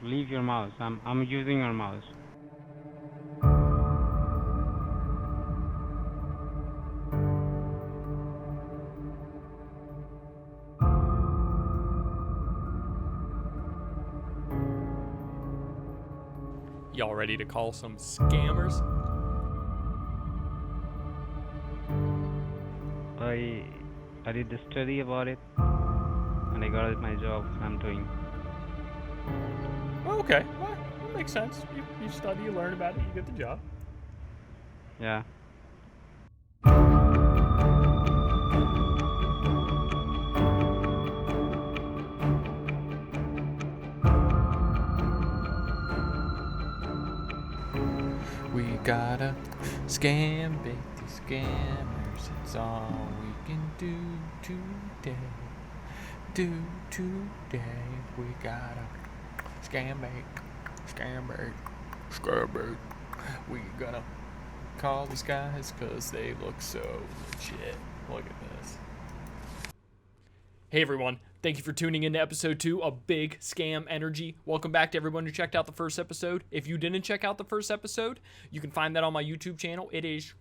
Leave your mouse. I'm using your mouse. Y'all ready to call some scammers? I did the study about it, and I got my job. I'm doing. Oh, okay, well, that makes sense. You study, you learn about it, you get the job. Yeah. We gotta scam bait these scammers. It's all we can do today. We gotta scam bait. We gonna call these guys because they look so legit. Look at this. Hey everyone, thank you for tuning in to episode 2 of Big Scam Energy. Welcome back to everyone who checked out the first episode. If you didn't check out the first episode, you can find that on my YouTube channel. It's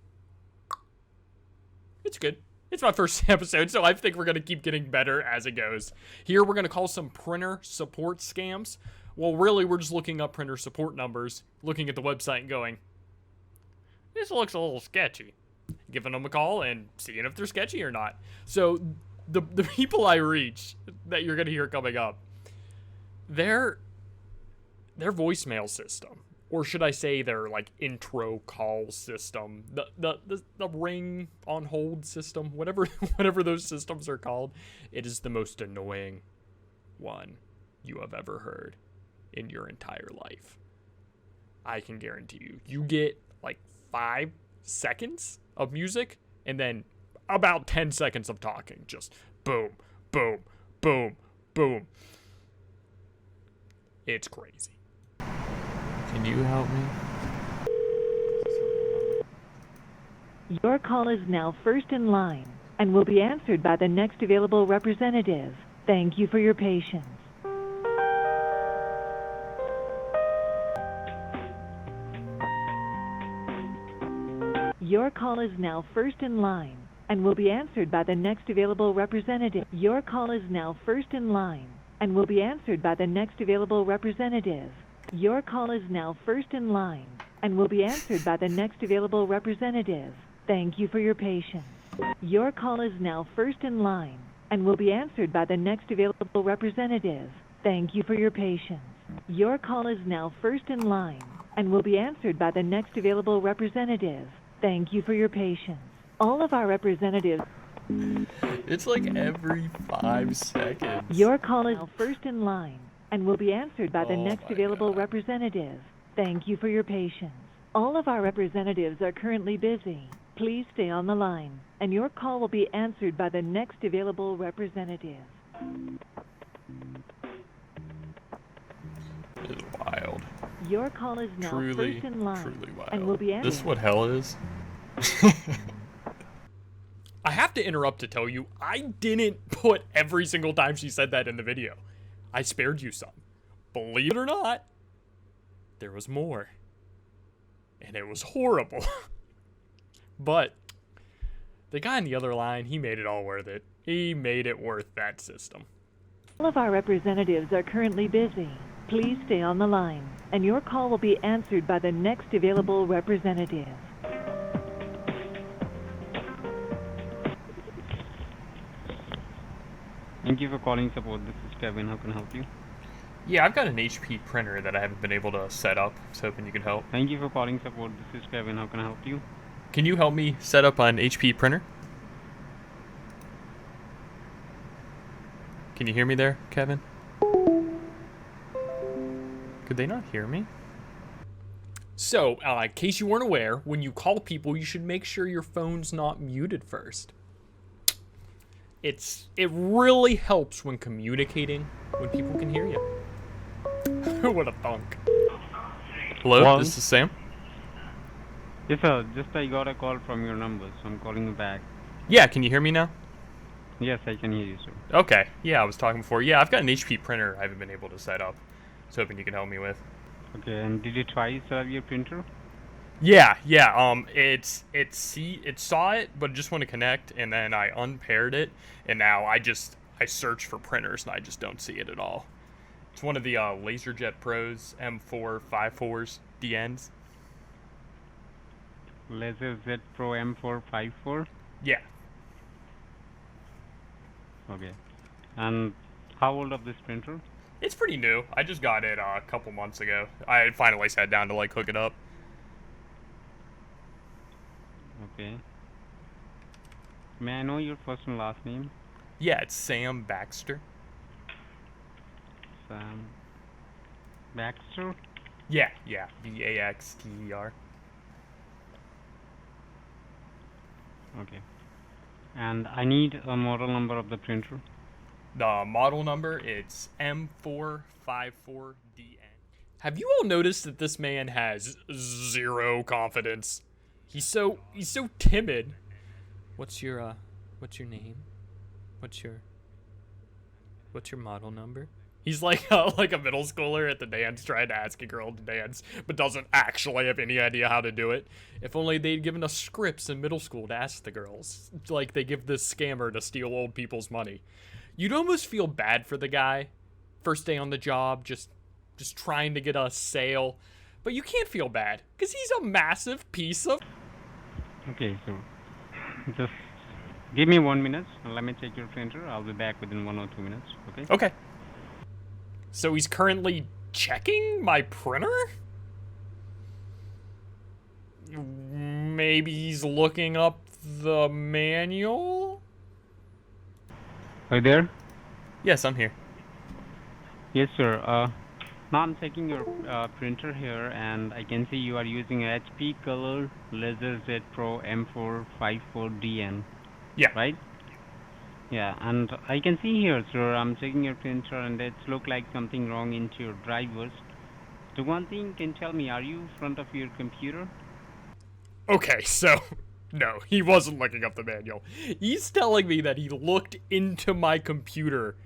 good. It's my first episode, so I think we're going to keep getting better as it goes. Here we're going to call some printer support scams. Well, really, we're just looking up printer support numbers, looking at the website and going, this looks a little sketchy. Giving them a call and seeing if they're sketchy or not. So the people I reach that you're going to hear coming up, their voicemail system, or should I say their like intro call system, the ring on hold system, whatever those systems are called, it is the most annoying one you have ever heard in your entire life. I can guarantee you get like 5 seconds of music and then about 10 seconds of talking. Just boom, boom, boom, boom. It's crazy. Can you help me? Your call is now first in line and will be answered by the next available representative. Thank you for your patience. Your call is now first in line and will be answered by the next available representative. Your call is now first in line and will be answered by the next available representative. Your call is now first in line and will be answered by the next available representative. Thank you for your patience. Your call is now first in line and will be answered by the next available representative. Thank you for your patience. Your call is now first in line and will be answered by the next available representative. Thank you for your patience. All of our representatives. It's like every 5 seconds. Your call is now first in line and will be answered by the next available God. representative. Thank you for your patience. All of our representatives are currently busy. Please stay on the line, and your call will be answered by the next available representative. It's wild. Your call is now Truly first in line wild. and will be answered. This is what hell is? I have to interrupt to tell you, I didn't put every single time she said that in the video. I spared you some. Believe it or not, there was more. And it was horrible. But the guy on the other line, he made it all worth it. He made it worth that system. All of our representatives are currently busy. Please stay on the line, and your call will be answered by the next available representative. Thank you for calling support. This is Kevin. How can I help you? Yeah, I've got an HP printer that I haven't been able to set up. I was hoping you could help. Thank you for calling support. This is Kevin. How can I help you? Can you help me set up an HP printer? Can you hear me there, Kevin? Could they not hear me? So, in case you weren't aware, when you call people, you should make sure your phone's not muted first. It really helps when communicating, when people can hear you. What a thunk. Hello, Well, this is Sam. Yes, sir. Just I got a call from your number, so I'm calling you back. Yeah, can you hear me now? Yes, I can hear you, sir. Okay, yeah, I was talking before. Yeah, I've got an HP printer I haven't been able to set up. was hoping you could help me with. Okay, and did you try to set up your printer? Yeah. It saw it, but it just want to connect, and then I unpaired it, and now I search for printers, and I just don't see it at all. It's one of the LaserJet Pros M454s DNs. LaserZ Pro M454. Yeah. Okay. And how old of this printer? It's pretty new. I just got it a couple months ago. I finally sat down to like hook it up. Okay. May I know your first and last name? Yeah, it's Sam Baxter. Sam Baxter? Yeah. Baxter. Okay. And I need a model number of the printer. The model number, it's M454DN. Have you all noticed that this man has zero confidence? He's so timid. What's your name? What's your model number? He's like a middle schooler at the dance trying to ask a girl to dance, but doesn't actually have any idea how to do it. If only they'd given us scripts in middle school to ask the girls, like they give this scammer to steal old people's money. You'd almost feel bad for the guy. First day on the job, just trying to get a sale. But you can't feel bad, because he's a massive piece of... Okay, so just give me 1 minute and let me check your printer. I'll be back within 1 or 2 minutes, okay? Okay. So he's currently checking my printer? Maybe he's looking up the manual? Are you there? Yes, I'm here. Yes, sir. Now I'm checking your printer here, and I can see you are using a HP Color LaserZ Pro M454DN. Yeah. Right? Yeah, and I can see here, sir, I'm checking your printer, and it looks like something wrong into your drivers. So one thing, can tell me, are you in front of your computer? Okay, so... No, he wasn't looking up the manual. He's telling me that he looked into my computer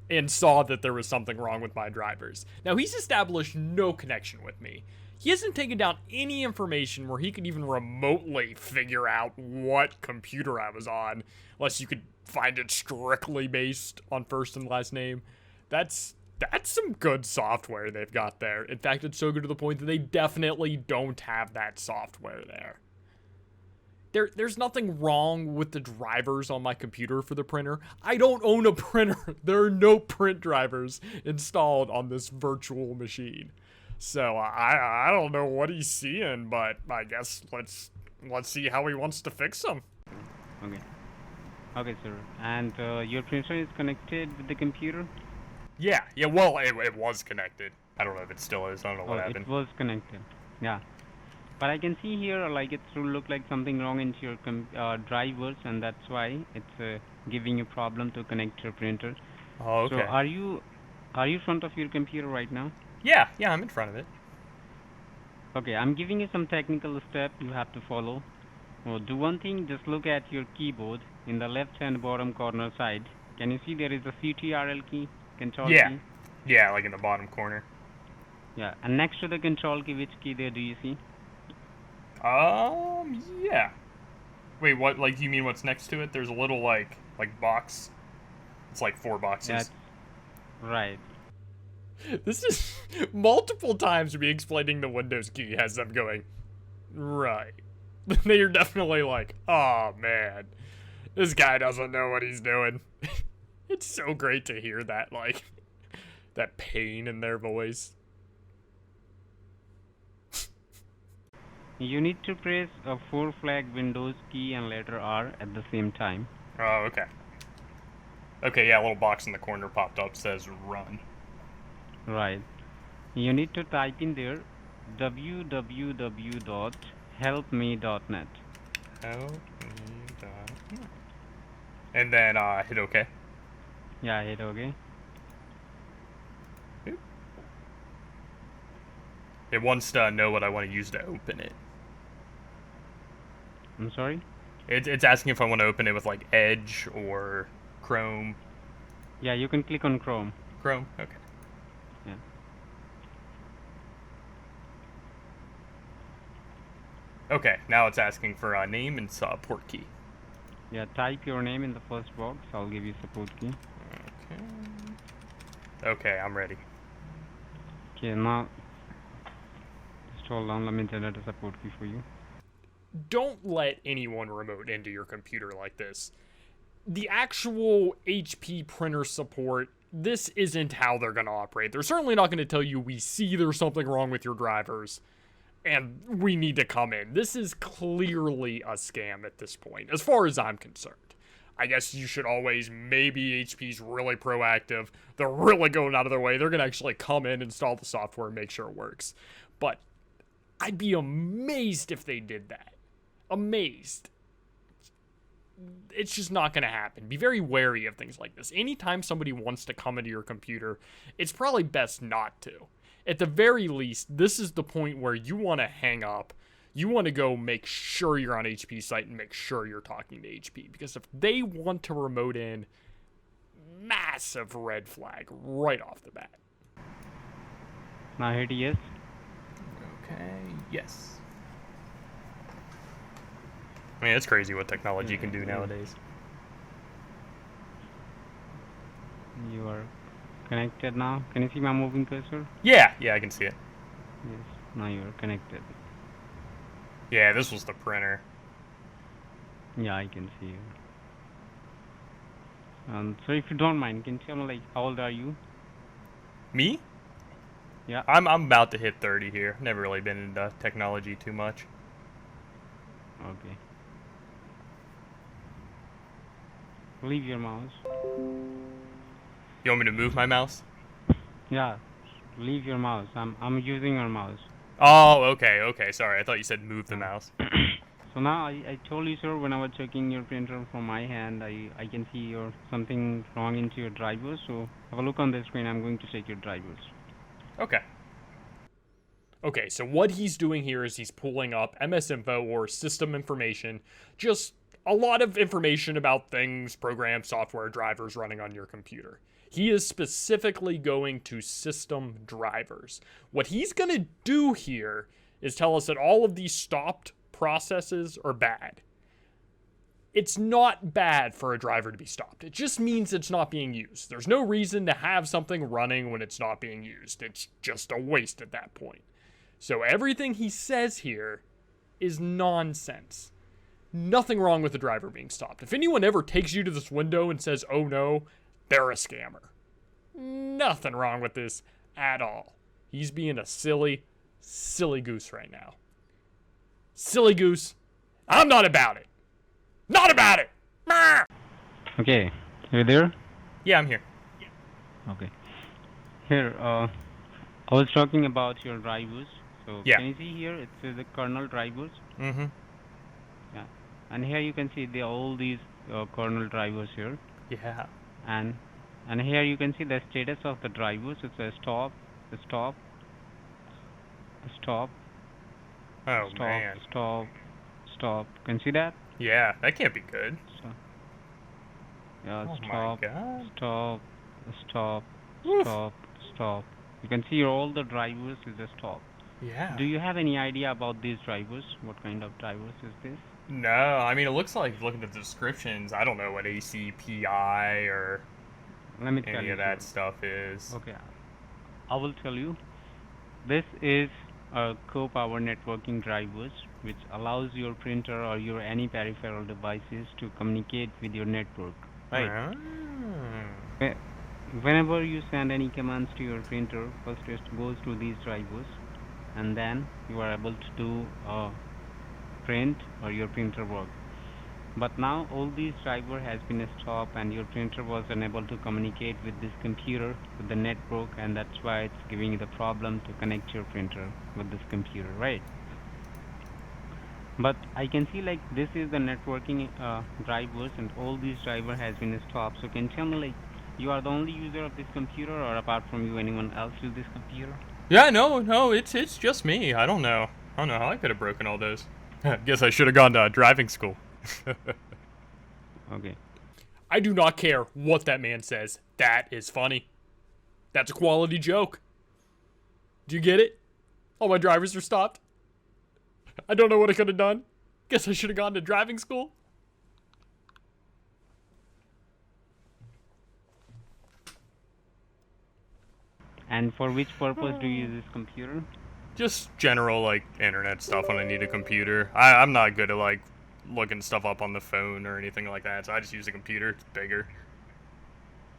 and saw that there was something wrong with my drivers. Now, he's established no connection with me. He hasn't taken down any information where he could even remotely figure out what computer I was on, unless you could find it strictly based on first and last name. That's some good software they've got there. In fact, it's so good to the point that they definitely don't have that software there. There's nothing wrong with the drivers on my computer for the printer. I don't own a printer. There are no print drivers installed on this virtual machine. So I don't know what he's seeing, but I guess let's see how he wants to fix them. Okay. Okay, sir. And your printer is connected with the computer? Yeah. Well, it was connected. I don't know if it still is. I don't know what happened. It was connected. Yeah. But I can see here, like, it look like something wrong into your drivers, and that's why it's giving you problem to connect your printer. Oh, okay. So are you in front of your computer right now? Yeah, I'm in front of it. Okay, I'm giving you some technical steps you have to follow. Well, do one thing, just look at your keyboard in the left hand bottom corner side. Can you see there is a CTRL key, control key? Yeah, like in the bottom corner. Yeah, and next to the control key, which key there do you see? Yeah. Wait, what, like, you mean what's next to it? There's a little, like box. It's like 4 boxes. That's right. This is multiple times me explaining the Windows key has them going, right. They're definitely like, oh, man. This guy doesn't know what he's doing. It's so great to hear that, like, that pain in their voice. You need to press a 4 flag Windows key and letter R at the same time. Oh, okay. Okay, yeah, a little box in the corner popped up, says run. Right. You need to type in there www.helpme.net. Helpme.net. And then hit OK. Yeah, hit OK. It wants to know what I want to use to open it. I'm sorry? It's asking if I want to open it with, like, Edge or Chrome. Yeah, you can click on Chrome. Chrome? Okay. Yeah. Okay, now it's asking for a name and port key. Yeah, type your name in the first box. I'll give you support key. Okay. Okay, I'm ready. Okay, now just hold on. Let me generate a support key for you. Don't let anyone remote into your computer like this. The actual HP printer support, this isn't how they're going to operate. They're certainly not going to tell you, we see there's something wrong with your drivers and we need to come in. This is clearly a scam at this point, as far as I'm concerned. I guess you should always, maybe HP's really proactive. They're really going out of their way. They're going to actually come in, install the software, and make sure it works. But I'd be amazed if they did that. Amazed. It's just not going to happen. Be very wary of things like this. Anytime somebody wants to come into your computer, it's probably best not to. At the very least, this is the point where you want to hang up. You want to go make sure you're on HP's site and make sure you're talking to HP. Because if they want to remote in, massive red flag right off the bat. Now hit yes. Okay, yes. I mean, it's crazy what technology can do nowadays. You are connected now. Can you see my moving cursor? Yeah, I can see it. Yes. Now you are connected. Yeah, this was the printer. Yeah, I can see you. So if you don't mind, can you tell me like how old are you? Me? Yeah. I'm about to hit 30 here. Never really been into technology too much. Okay. Leave your mouse. You want me to move my mouse? Yeah. Leave your mouse. I'm using your mouse. Oh, okay. Sorry, I thought you said move the mouse. So now I told you, sir, when I was checking your printer from my hand, I can see your something wrong into your drivers. So have a look on the screen. I'm going to check your drivers. Okay, so what he's doing here is he's pulling up MS Info or system information, just a lot of information about things, programs, software, drivers running on your computer. He is specifically going to system drivers. What he's going to do here is tell us that all of these stopped processes are bad. It's not bad for a driver to be stopped. It just means it's not being used. There's no reason to have something running when it's not being used. It's just a waste at that point. So everything he says here is nonsense. Nothing wrong with the driver being stopped. If anyone ever takes you to this window and says, oh no, they're a scammer. Nothing wrong with this at all. He's being a silly goose right now. Silly goose. I'm not about it. Not about it. Marr! Okay. You there? Yeah, I'm here. Okay. Here, I was talking about your drivers. So Yeah. can you see here? It says the kernel drivers. Mm-hmm. Yeah. And here you can see all these kernel drivers here. Yeah. And here you can see the status of the drivers. It says stop, stop, stop, Oh, stop, man. stop, stop. Can you see that? Yeah, that can't be good. Stop. Yeah, Oh stop, my God. stop, stop, Oof. stop, stop. You can see all the drivers is a stop. Yeah. Do you have any idea about these drivers? What kind of drivers is this? No, I mean, it looks like, looking at the descriptions, I don't know what ACPI or Let me tell any you. of that sir. stuff is. Okay, I will tell you. This is a co-power networking drivers, which allows your printer or your any peripheral devices to communicate with your network. Right. Ah. Whenever you send any commands to your printer, first it goes to these drivers, and then you are able to do print or your printer work. But now all these driver has been stopped and your printer was unable to communicate with this computer, with the network, and that's why it's giving you the problem to connect your printer with this computer, right? But I can see like this is the networking drivers, and all these driver has been stopped. So can you tell me like you are the only user of this computer, or apart from you anyone else use this computer? Yeah, no, it's just me. I don't know how I could have broken all those. Guess I should have gone to driving school. Okay. I do not care what that man says. That is funny. That's a quality joke. Do you get it? All my drivers are stopped. I don't know what I could have done. Guess I should have gone to driving school. And for which purpose do you use this computer? Just general, like, internet stuff when I need a computer. I'm not good at, like, looking stuff up on the phone or anything like that, so I just use a computer. It's bigger.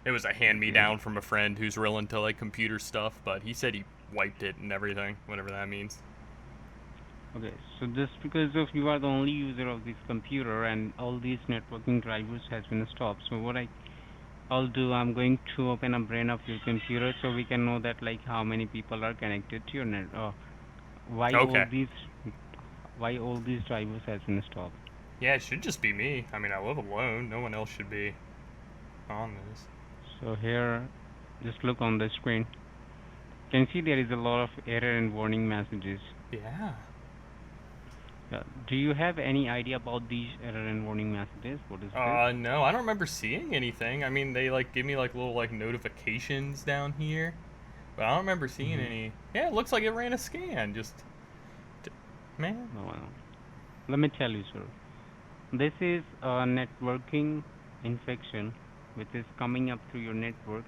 It was a hand-me-down from a friend who's real into, like, computer stuff, but he said he wiped it and everything, whatever that means. Okay, so just because of you are the only user of this computer and all these networking drivers has been stopped, so I'll do, I'm going to open a brain of your computer so we can know that like how many people are connected to your net. Why Okay. all these drivers has been stopped. Yeah, it should just be me. I mean, I live alone. No one else should be on this. So here, just look on the screen. You can see there is a lot of error and warning messages. Yeah. Do you have any idea about these error and warning messages? What is this? No, I don't remember seeing anything. I mean, they, like, give me, like, little, like, notifications down here. But I don't remember seeing any. Yeah, it looks like it ran a scan. Just... Man. No. Let me tell you, sir. This is a networking infection which is coming up through your network.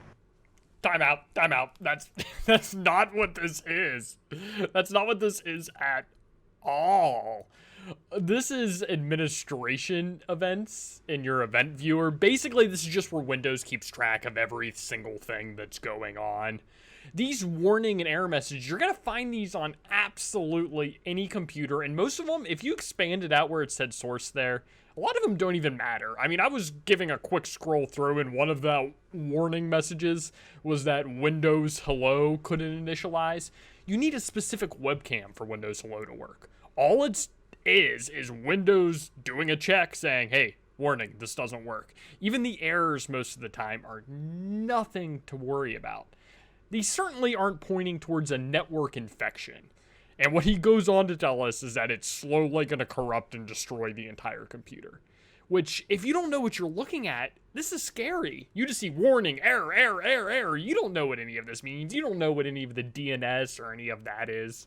Time out. That's not what this is. That's not what this is at all. This is administration events in your event viewer. Basically, this is just where Windows keeps track of every single thing that's going on. These warning and error messages, you're going to find these on absolutely any computer, and most of them, if you expand it out where it said source there, a lot of them don't even matter. I mean, I was giving a quick scroll through, and one of the warning messages was that Windows Hello couldn't initialize. You need a specific webcam for Windows Hello to work. All it is Windows doing a check saying, hey, warning, this doesn't work. Even the errors most of the time are nothing to worry about. These certainly aren't pointing towards a network infection. And what he goes on to tell us is that it's slowly going to corrupt and destroy the entire computer. Which, if you don't know what you're looking at, this is scary. You just see warning, error. You don't know what any of this means. You don't know what any of the DNS or any of that is.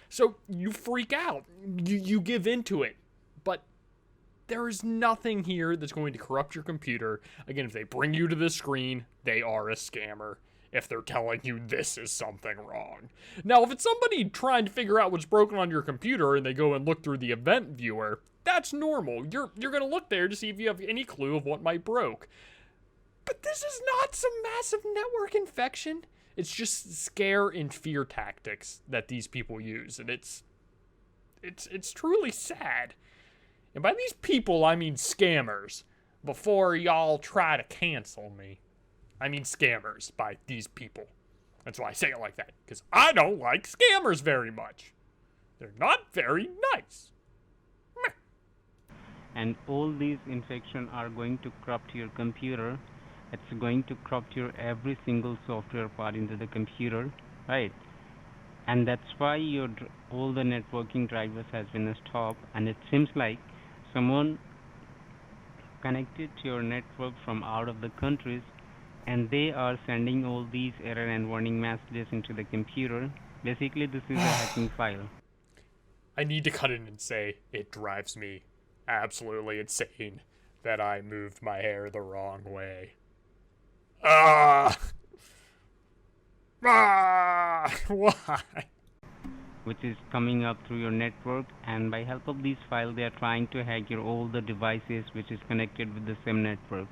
So you freak out. You give into it. But there is nothing here that's going to corrupt your computer. Again, if they bring you to this screen, they are a scammer. If they're telling you this is something wrong. Now, if it's somebody trying to figure out what's broken on your computer and they go and look through the event viewer, that's normal. You're going to look there to see if you have any clue of what might broke. But this is not some massive network infection. It's just scare and fear tactics that these people use, and it's truly sad. And by these people, I mean scammers. Before y'all try to cancel me. I mean scammers by these people. That's why I say it like that, because I don't like scammers very much. They're not very nice. Meh. And all these infections are going to corrupt your computer. It's going to corrupt your every single software part into the computer, right? And that's why all the networking drivers has been stopped. And it seems like someone connected to your network from out of the countries, and they are sending all these error and warning messages into the computer. Basically, this is a hacking file. I need to cut in and say it drives me absolutely insane that I moved my hair the wrong way. Why? Which is coming up through your network, and by help of these files, they are trying to hack your all the devices which is connected with the same network.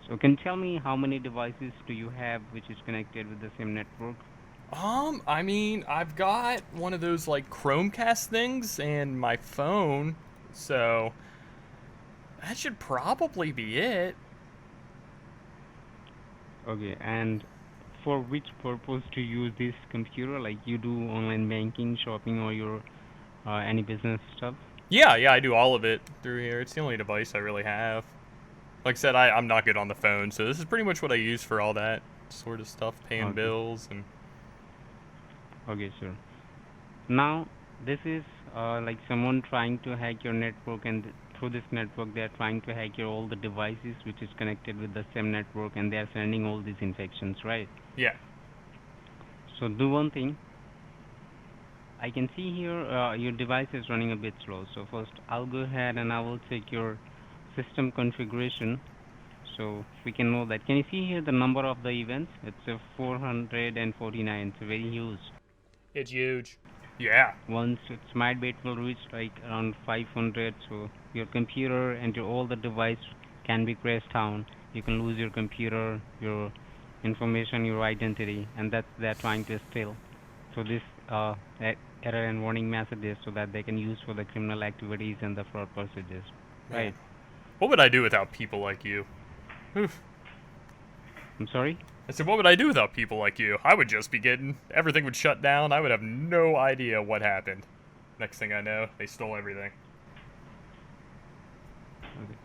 So can you tell me how many devices do you have which is connected with the same network? I mean, I've got one of those, like, Chromecast things and my phone, so that should probably be it. Okay, and for which purpose do you use this computer? Like you do online banking, shopping, or your any business stuff? Yeah, I do all of it through here. It's the only device I really have. Like I said, I'm not good on the phone, so this is pretty much what I use for all that sort of stuff, paying bills and... Okay, sure. Now, this is like someone trying to hack your network, and through this network they are trying to hack your all the devices which is connected with the same network, and they are sending all these infections, right? Yeah. So do one thing. I can see here your device is running a bit slow. So first, I'll go ahead and I will check your system configuration so we can know that. Can you see here the number of the events? It's a 449. It's very huge. It's huge. Yeah. Once its might be it will reach like around 500, so your computer and your all the device can be crashed down. You can lose your computer, your information, your identity, and that's they're trying to steal. So this error and warning messages so that they can use for the criminal activities and the fraud procedures. Man. Right. What would I do without people like you? I'm sorry? I said, what would I do without people like you? I would just be getting... Everything would shut down. I would have no idea what happened. Next thing I know, they stole everything. Okay.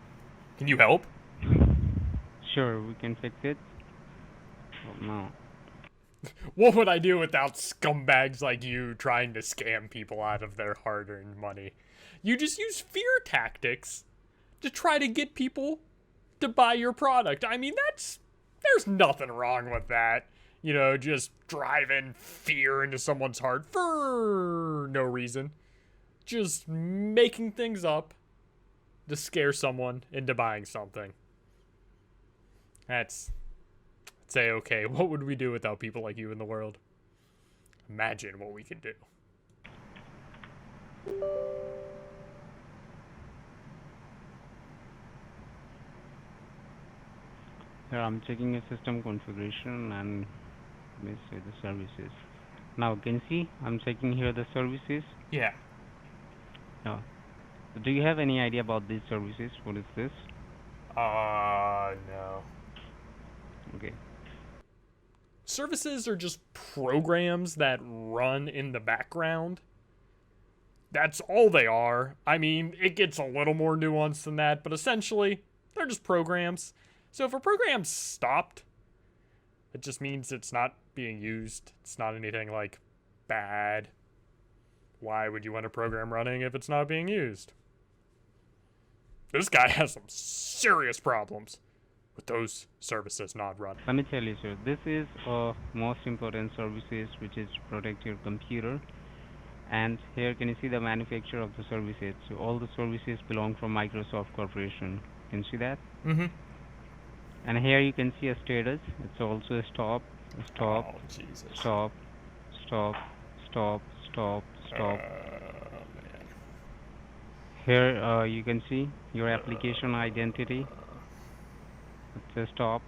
Can you help? Sure, we can fix it. Oh, no. What would I do without scumbags like you trying to scam people out of their hard-earned money? You just use fear tactics to try to get people to buy your product. I mean, there's nothing wrong with that. You know, just driving fear into someone's heart for no reason. Just making things up to scare someone into buying something. That's... Say, okay, what would we do without people like you in the world? Imagine what we could do. Here I'm checking your system configuration and let me say the services. Now can you see I'm checking here the services. Yeah. Now, do you have any idea about these services? What is this? No. Okay. Services are just programs that run in the background. That's all they are. I mean, it gets a little more nuanced than that, but essentially, they're just programs. So if a program's stopped, it just means it's not being used. It's not anything like bad. Why would you want a program running if it's not being used? This guy has some serious problems with those services not running. Let me tell you, sir. This is most important services which is protect your computer. And here can you see the manufacturer of the services? So all the services belong from Microsoft Corporation. Can you see that? Mm-hmm. And here you can see a status. It's also a stop, stop, Oh, Jesus. stop, stop, stop, stop, stop. Man. Here you can see your application identity. It's a stop.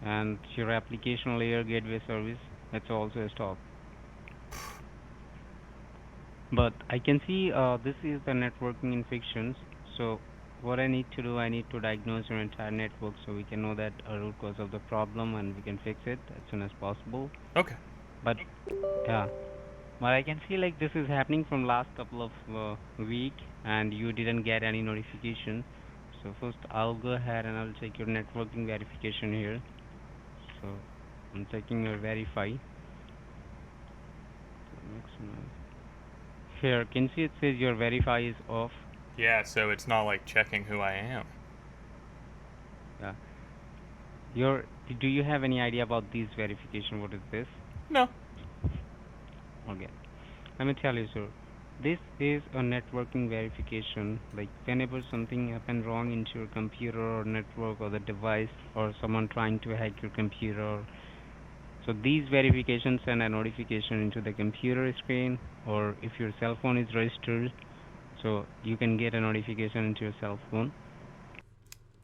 And your application layer gateway service. It's also a stop. But I can see this is the networking infections. So what I need to do, I need to diagnose your entire network so we can know that a root cause of the problem and we can fix it as soon as possible. Okay. But yeah, but I can see like this is happening from last couple of week and you didn't get any notification. So first I'll go ahead and I'll check your networking verification here. So I'm checking your verify. Here, can you see it says your verify is off? Yeah, so it's not like checking who I am. Yeah. Do you have any idea about this verification? What is this? No. Okay. Let me tell you, sir. This is a networking verification. Like whenever something happen wrong into your computer or network or the device or someone trying to hack your computer. So these verifications send a notification into the computer screen, or if your cell phone is registered, so you can get a notification into your cell phone.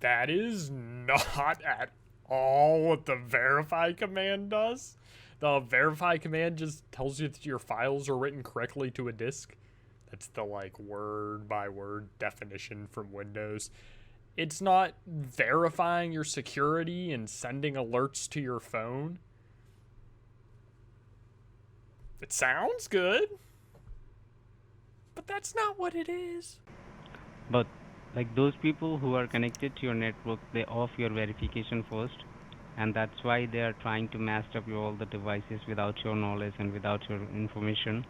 That is not at all what the verify command does. The verify command just tells you that your files are written correctly to a disk. That's the like word by word definition from Windows. It's not verifying your security and sending alerts to your phone. It sounds good, but that's not what it is. But like those people who are connected to your network, they off your verification first, and that's why they are trying to mask up your all the devices without your knowledge and without your information.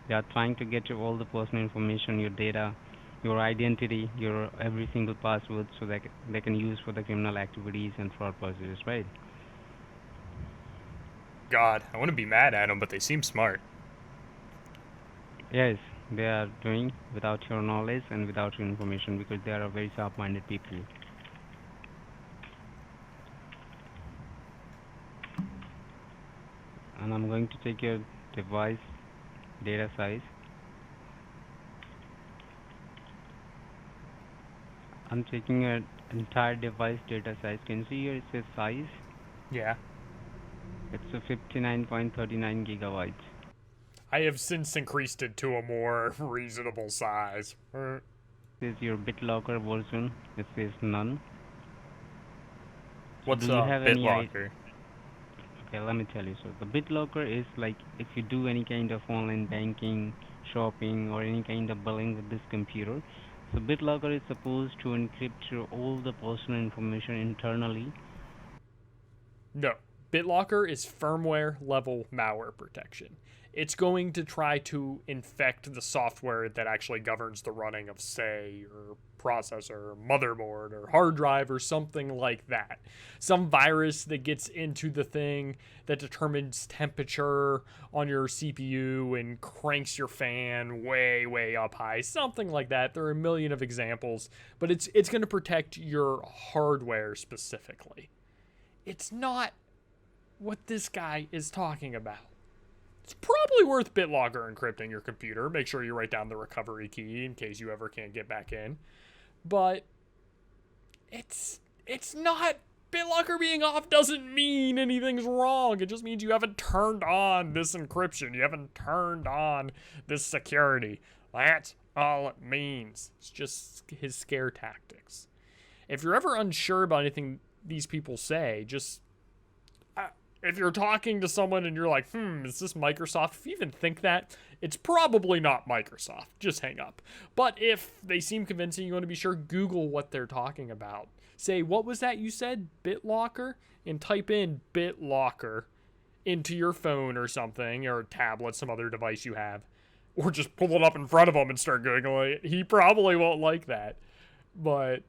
They are trying to get your all the personal information, your data, your identity, your every single password, so that they can use for the criminal activities and fraud purposes, right? God, I want to be mad at them, but they seem smart. Yes, they are doing without your knowledge and without your information because they are very sharp-minded people. And I'm going to take your device data size. I'm taking your entire device data size. Can you see here it says size? Yeah. It's a 59.39 gigabytes. I have since increased it to a more reasonable size. This is your BitLocker version. It says none. What's do you have any BitLocker? Okay, let me tell you. So the BitLocker is like if you do any kind of online banking, shopping, or any kind of billing with this computer. So BitLocker is supposed to encrypt your all the personal information internally. No. BitLocker is firmware level malware protection. It's going to try to infect the software that actually governs the running of, say, your processor, motherboard, or hard drive, or something like that. Some virus that gets into the thing that determines temperature on your CPU and cranks your fan way, way up high. Something like that. There are a million of examples, but it's going to protect your hardware specifically. It's not what this guy is talking about. It's probably worth BitLocker encrypting your computer. Make sure you write down the recovery key in case you ever can't get back in. But it's not. BitLocker being off doesn't mean anything's wrong. It just means you haven't turned on this encryption. You haven't turned on this security. That's all it means. It's just his scare tactics. If you're ever unsure about anything these people say, just if you're talking to someone and you're like, is this Microsoft? If you even think that, it's probably not Microsoft. Just hang up. But if they seem convincing, you want to be sure, Google what they're talking about. Say, what was that you said? BitLocker? And type in BitLocker into your phone or something, or tablet, some other device you have. Or just pull it up in front of him and start Googling it. He probably won't like that. But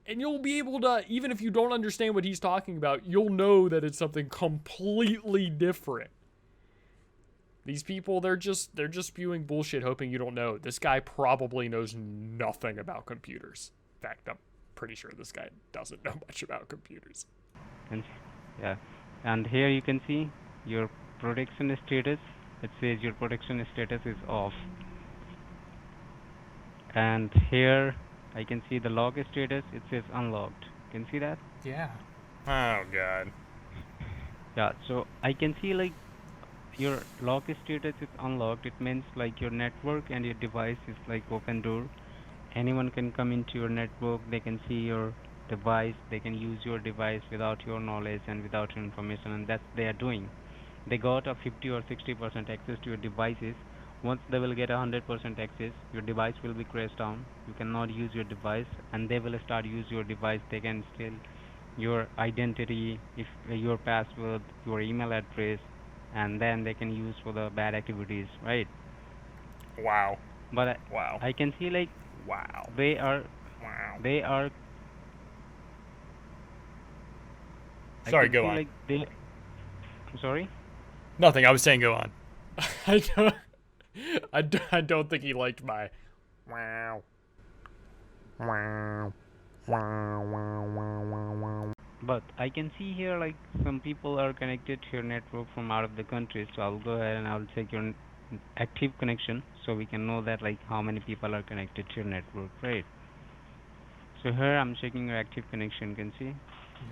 and you'll be able to, even if you don't understand what he's talking about, you'll know that it's something completely different. These people, they're just spewing bullshit, hoping you don't know. This guy probably knows nothing about computers. In fact, I'm pretty sure this guy doesn't know much about computers. And yeah, and here you can see your protection status. It says your protection status is off. And here I can see the log status. It says unlocked. Can you see that? Yeah. Oh god. Yeah. So I can see like your log status is unlocked. It means like your network and your device is like open door. Anyone can come into your network. They can see your device. They can use your device without your knowledge and without your information. And that's they are doing. They got a 50 or 60% access to your devices. Once they will get 100% access, your device will be crashed down. You cannot use your device, and they will start use your device. They can steal your identity, if your password, your email address, and then they can use for the bad activities, right? Wow. But Wow. I can see like Wow. they are. Sorry, go on. Like I'm sorry. Nothing. I was saying go on. I don't think he liked my wow. But I can see here like some people are connected to your network from out of the country, so I'll go ahead and I'll check your active connection so we can know that like how many people are connected to your network, right? So here I'm checking your active connection. You can see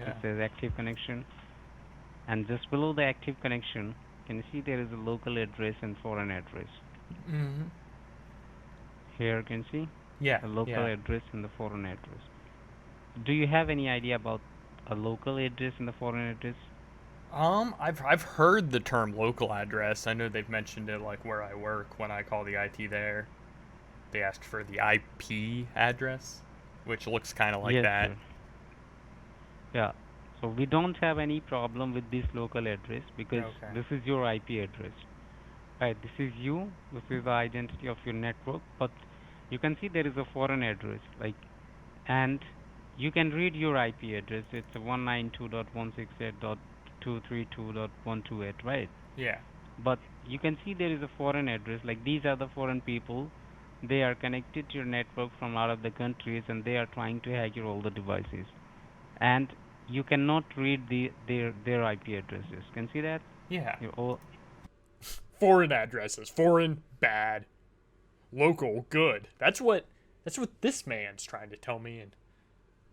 it says active connection, and just below the active connection, can you see there is a local address and foreign address? Mm-hmm. Here you can see Yeah. the local address and the foreign address. Do you have any idea about a local address and the foreign address? I've heard the term local address. I know they've mentioned it like where I work when I call the IT there. They asked for the IP address, which looks kind of like that. Sir. Yeah. So we don't have any problem with this local address because this is your IP address. Right, this is you, this is the identity of your network, but you can see there is a foreign address, like, and you can read your IP address. It's 192.168.10 192.168, right? Yeah. But you can see there is a foreign address. Like these are the foreign people. They are connected to your network from out of the countries, and they are trying to hack your all the devices. And you cannot read their IP addresses. Can see that? Yeah. Your all Foreign addresses. Foreign, bad. Local, good. That's what this man's trying to tell me, and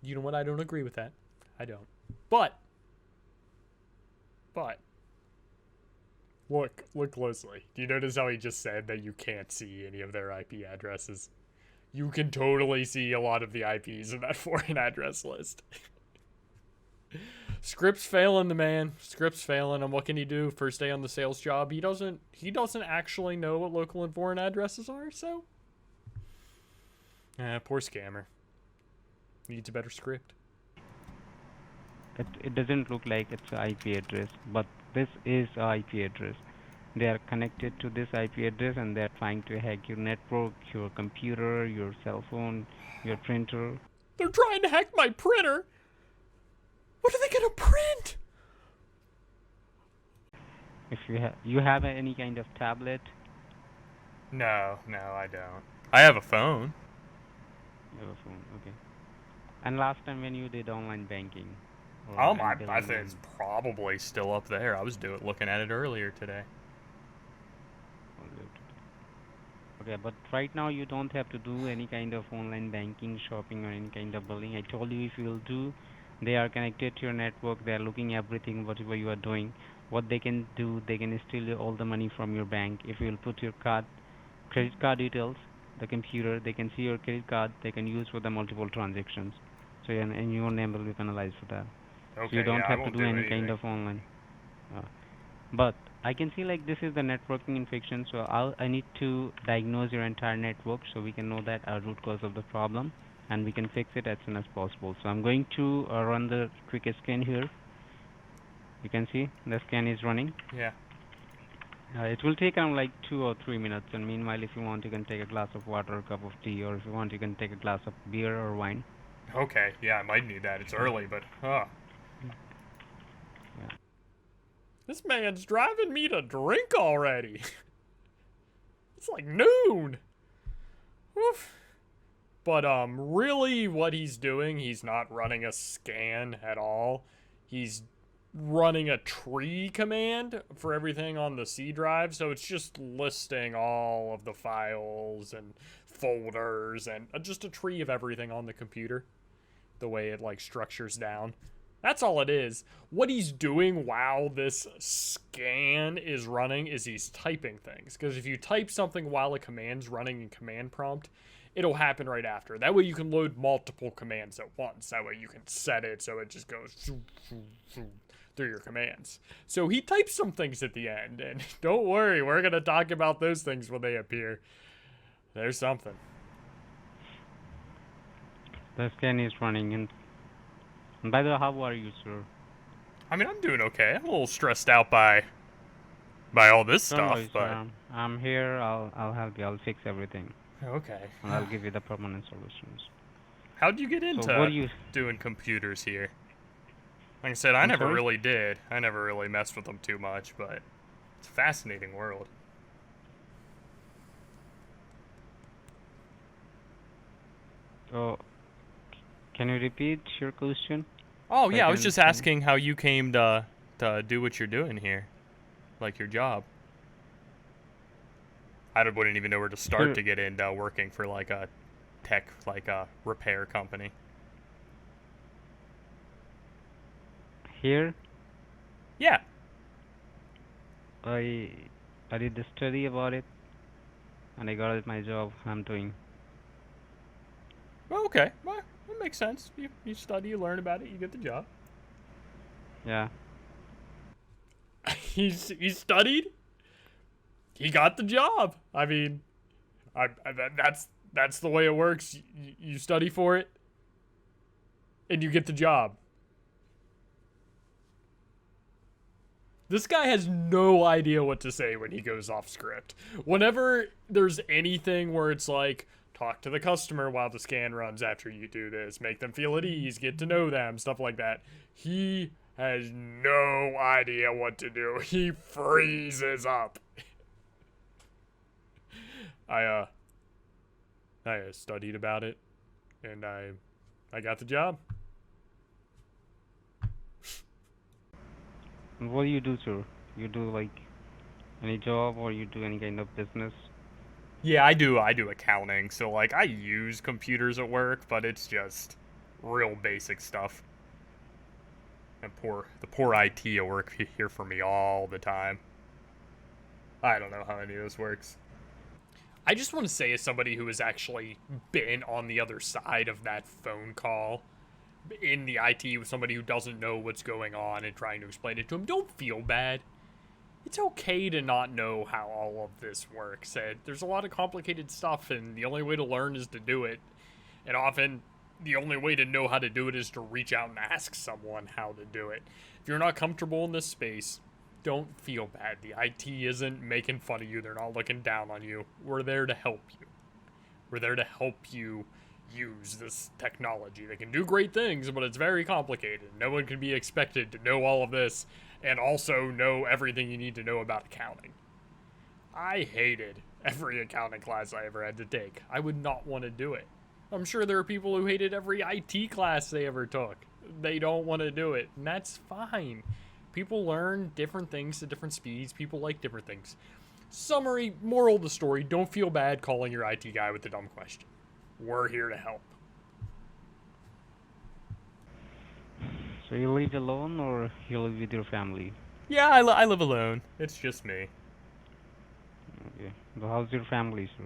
you know what? I don't agree with that. I don't. But look closely. Do you notice how he just said that you can't see any of their IP addresses? You can totally see a lot of the IPs in that foreign address list. Script's failing the man. Script's failing him. What can he do? First day on the sales job. He doesn't actually know what local and foreign addresses are, so poor scammer. Needs a better script. it doesn't look like it's an IP address, but this is a IP address. They are connected to this IP address, and they are trying to hack your network, your computer, your cell phone, your printer. They're trying to hack my printer. What are they gonna print? If you have any kind of tablet, No, I don't. I have a phone. you have a phone, okay. And last time when you did online banking, or I billing think it's probably still up there. I was looking at it earlier today. Okay, but right now you don't have to do any kind of online banking, shopping, or any kind of billing. I told you if you will do, they are connected to your network. They are looking everything, whatever you are doing. What they can do, they can steal all the money from your bank. If you will put your credit card details, the computer, they can see your credit card. They can use for the multiple transactions. So and your name will be penalized for that. Okay, So you don't yeah, I have to won't do any anything. kind of online. But I can see like this is the networking infection, so I need to diagnose your entire network so we can know that our root cause of the problem, and we can fix it as soon as possible. So I'm going to run the quick scan here. You can see the scan is running. Yeah. It will take around like 2 or 3 minutes, and meanwhile if you want you can take a glass of water, a cup of tea, or if you want you can take a glass of beer or wine. Okay, yeah, I might need that. It's early, but Yeah. This man's driving me to drink already. It's like noon. Oof. But really what he's doing, he's not running a scan at all. He's running a tree command for everything on the C drive, so it's just listing all of the files and folders and just a tree of everything on the computer, the way it like structures down. That's all it is. What he's doing while this scan is running is he's typing things, because if you type something while a command's running in command prompt, it'll happen right after. That way you can load multiple commands at once. That way you can set it so it just goes through your commands. So he types some things at the end, and don't worry, we're going to talk about those things when they appear. There's something. The scan is running, and by the way, how are you, sir? I mean, I'm doing okay. I'm a little stressed out by all this Don't stuff, worry, but sir. I'm here. I'll help you. I'll fix everything, okay. and I'll give you the permanent solutions. How'd you get into what do you? doing computers here? Like I said, I I'm never sorry? really did. I never really messed with them too much, but it's a fascinating world. Oh, can you repeat your question? Oh So I yeah, I was can just understand. asking how you came to do what you're doing here, like your job. Wouldn't even know where to start Sure. to get into working for like a tech, like a repair company. Here, Yeah. I I did the study about it, and I got it my job. I'm doing. Well, okay. Well, that makes sense. You study, you learn about it, you get the job. Yeah. He studied. He got the job. I mean, that's the way it works. You study for it, and you get the job. This guy has no idea what to say when he goes off script. Whenever there's anything where it's like, talk to the customer while the scan runs after you do this, make them feel at ease, get to know them, stuff like that, he has no idea what to do. He freezes up. I studied about it, and I got the job. And what do you do, sir? You do like any job or you do any kind of business? Yeah, I do accounting, so like I use computers at work, but it's just real basic stuff. And the poor IT at work here for me all the time. I don't know how any of this works. I just want to say, as somebody who has actually been on the other side of that phone call in the IT with somebody who doesn't know what's going on and trying to explain it to them, don't feel bad. It's okay to not know how all of this works. There's a lot of complicated stuff, and the only way to learn is to do it. And often, the only way to know how to do it is to reach out and ask someone how to do it. If you're not comfortable in this space, don't feel bad. The IT isn't making fun of you. They're not looking down on you. We're there to help you. We're there to help you use this technology. They can do great things, but it's very complicated. No one can be expected to know all of this and also know everything you need to know about accounting. I hated every accounting class I ever had to take. I would not want to do it. I'm sure there are people who hated every IT class they ever took. They don't want to do it, and that's fine. People learn different things at different speeds. People like different things. Summary, moral of the story, don't feel bad calling your IT guy with a dumb question. We're here to help. So you live alone or you live with your family? Yeah, I live alone. It's just me. Okay. So how's your family, sir?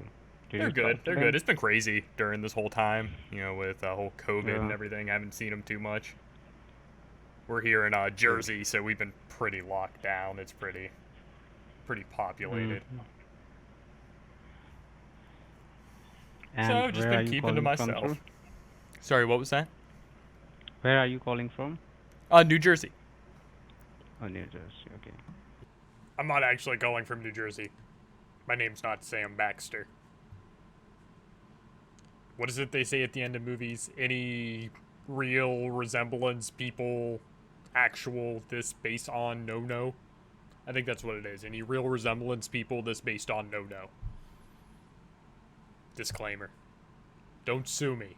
They're good. They're good. It's been crazy during this whole time, with the whole COVID and everything. I haven't seen them too much. We're here in Jersey, so we've been pretty locked down. It's pretty populated. And So I've just been keeping to myself. Sorry, what was that? Where are you calling from? New Jersey. Oh, New Jersey. Okay. I'm not actually calling from New Jersey. My name's not Sam Baxter. What is it they say at the end of movies? Any real resemblance, people, actual, this based on no. I think that's what it is. Any real resemblance, people, this based on no. Disclaimer. Don't sue me.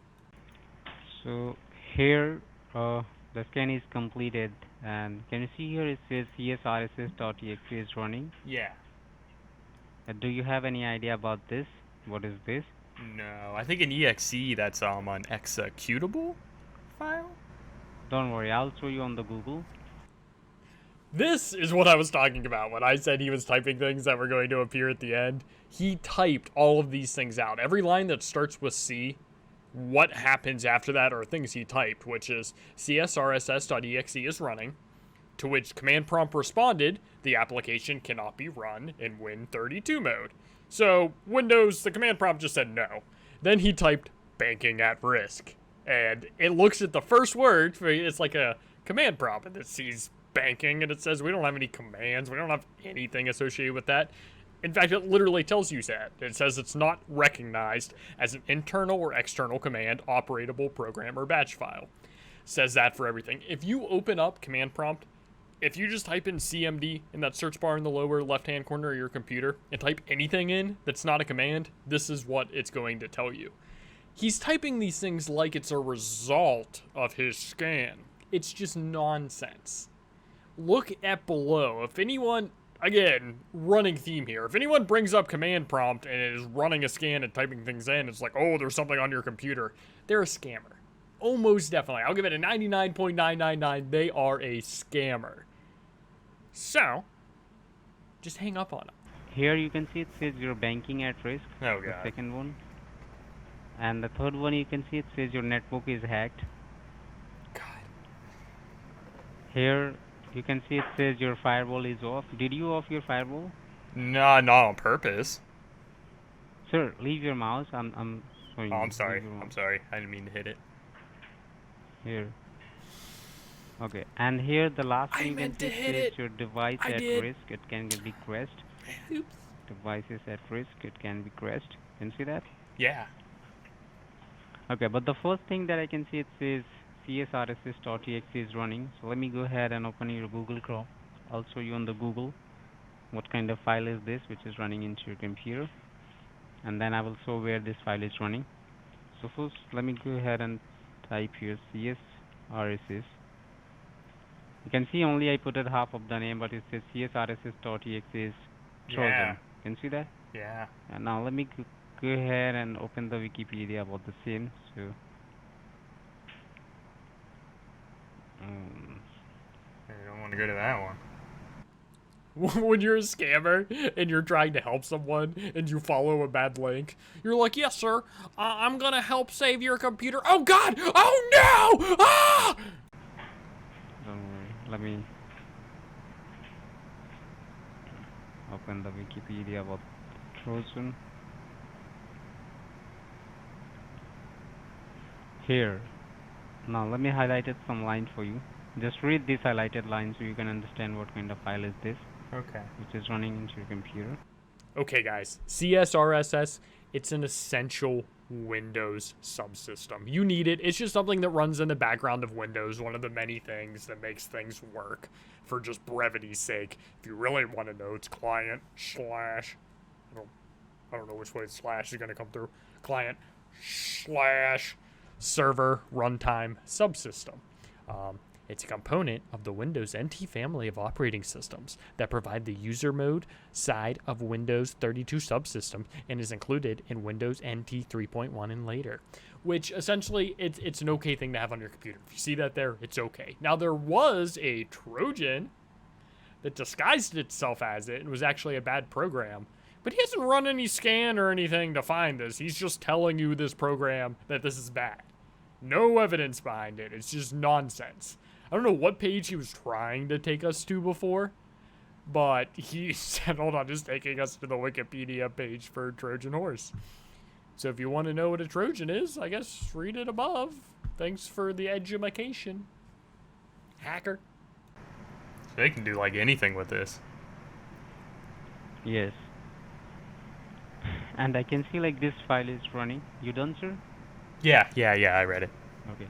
So here, the scan is completed, and can you see here it says csrss.exe is running? Yeah. Do you have any idea about this? What is this? No, I think an exe, that's an executable file? Don't worry, I'll show you on the Google. This is what I was talking about when I said he was typing things that were going to appear at the end. He typed all of these things out. Every line that starts with C, what happens after that are things he typed, which is csrss.exe is running, to which command prompt responded, the application cannot be run in Win32 mode. So Windows, the command prompt just said no. Then he typed banking at risk. And it looks at the first word, it's like a command prompt, and it sees banking, and it says we don't have any commands, we don't have anything associated with that. In fact, it literally tells you that. It says it's not recognized as an internal or external command, operatable program, or batch file. Says that for everything. If you open up command prompt, if you just type in CMD in that search bar in the lower left-hand corner of your computer and type anything in that's not a command, this is what it's going to tell you. He's typing these things like it's a result of his scan. It's just nonsense. Look at below. If anyone, again, running theme here, if anyone brings up command prompt and is running a scan and typing things in, it's like, oh, there's something on your computer. They're a scammer. Almost definitely. I'll give it a 99.999. They are a scammer. So, just hang up on them. Here you can see it says your banking at risk. Oh, The God. second one. And the third one you can see it says your network is hacked. God. Here you can see it says your firewall is off. Did you off your firewall? No, not on purpose. Sir, leave your mouse. I'm showing Oh, you. I'm sorry. Leave your I'm mouse. sorry. I didn't mean to hit it. Here. Okay, and here the last I thing you can meant see to hit says it. your device I at did. risk. It can be crashed. Oops. Device is at risk. It can be crashed. Can you see that? Yeah. Okay, but the first thing that I can see it says csrss.exe is running. So let me go ahead and open your Google Chrome. I'll show you on the Google what kind of file is this which is running into your computer, and then I will show where this file is running. So first let me go ahead and type here csrss. You can see only I put it half of the name, but it says csrss.exe is chosen. Yeah. Can you see that? Yeah. And now let me go ahead and open the Wikipedia about the same. So You don't want to go to that one. When you're a scammer and you're trying to help someone and you follow a bad link, you're like, yes, sir, I'm gonna help save your computer. Oh, God! Oh, no! Ah! don't worry, let me open the Wikipedia about Trojan. Here. Now let me highlight some lines for you. Just read these highlighted lines so you can understand what kind of file is this, Okay. which is running into your computer. Okay, guys. CSRSS, it's an essential Windows subsystem. You need it. It's just something that runs in the background of Windows, one of the many things that makes things work for just brevity's sake. If you really want to know, it's client slash, I don't know which way slash is going to come through. Client slash server runtime subsystem. It's a component of the Windows NT family of operating systems that provide the user mode side of Windows 32 subsystem and is included in Windows NT 3.1 and later, which essentially it's an okay thing to have on your computer. If you see that there, it's okay. Now, there was a Trojan that disguised itself as it and was actually a bad program, but he hasn't run any scan or anything to find this. He's just telling you this program that this is bad. No evidence behind it. It's just nonsense. I don't know what page he was trying to take us to before, but he said, hold on, just taking us to the Wikipedia page for Trojan Horse. So if you want to know what a Trojan is, I guess read it above. Thanks for the edumacation, hacker. So they can do like anything with this. Yes. And I can see like this file is running. You done, sir? Yeah, I read it. Okay.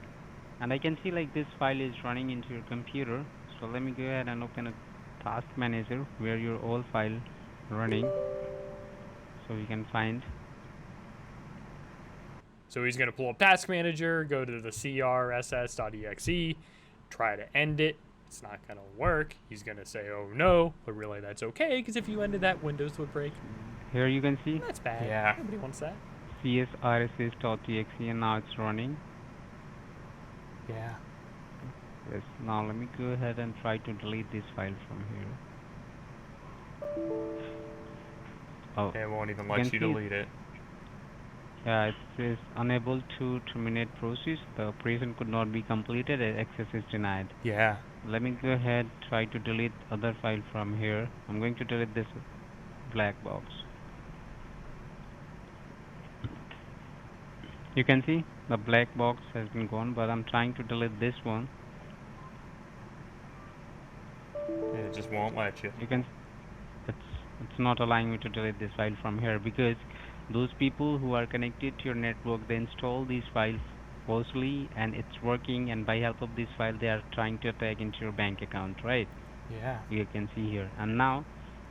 And I can see like this file is running into your computer. So let me go ahead and open a task manager where your old file running, so you can find. So he's going to pull up task manager, go to the crss.exe, try to end it. It's not going to work. He's going to say, oh no, but really that's okay, because if you ended that, Windows would break. Here you can see That's bad. Yeah. Nobody wants that. csrss.exe, and now it's running. Yeah. Yes. Now let me go ahead and try to delete this file from here. Oh, It won't even you let can you see delete it. yeah, it says unable to terminate process. The operation could not be completed. Access is denied. Yeah. Let me go ahead, try to delete other file from here. I'm going to delete this black box. You can see the black box has been gone, but I'm trying to delete this one. It just won't let you. You can, it's not allowing me to delete this file from here, because those people who are connected to your network, they install these files falsely and it's working, and by help of this file they are trying to attack into your bank account, right? Yeah. You can see here, and now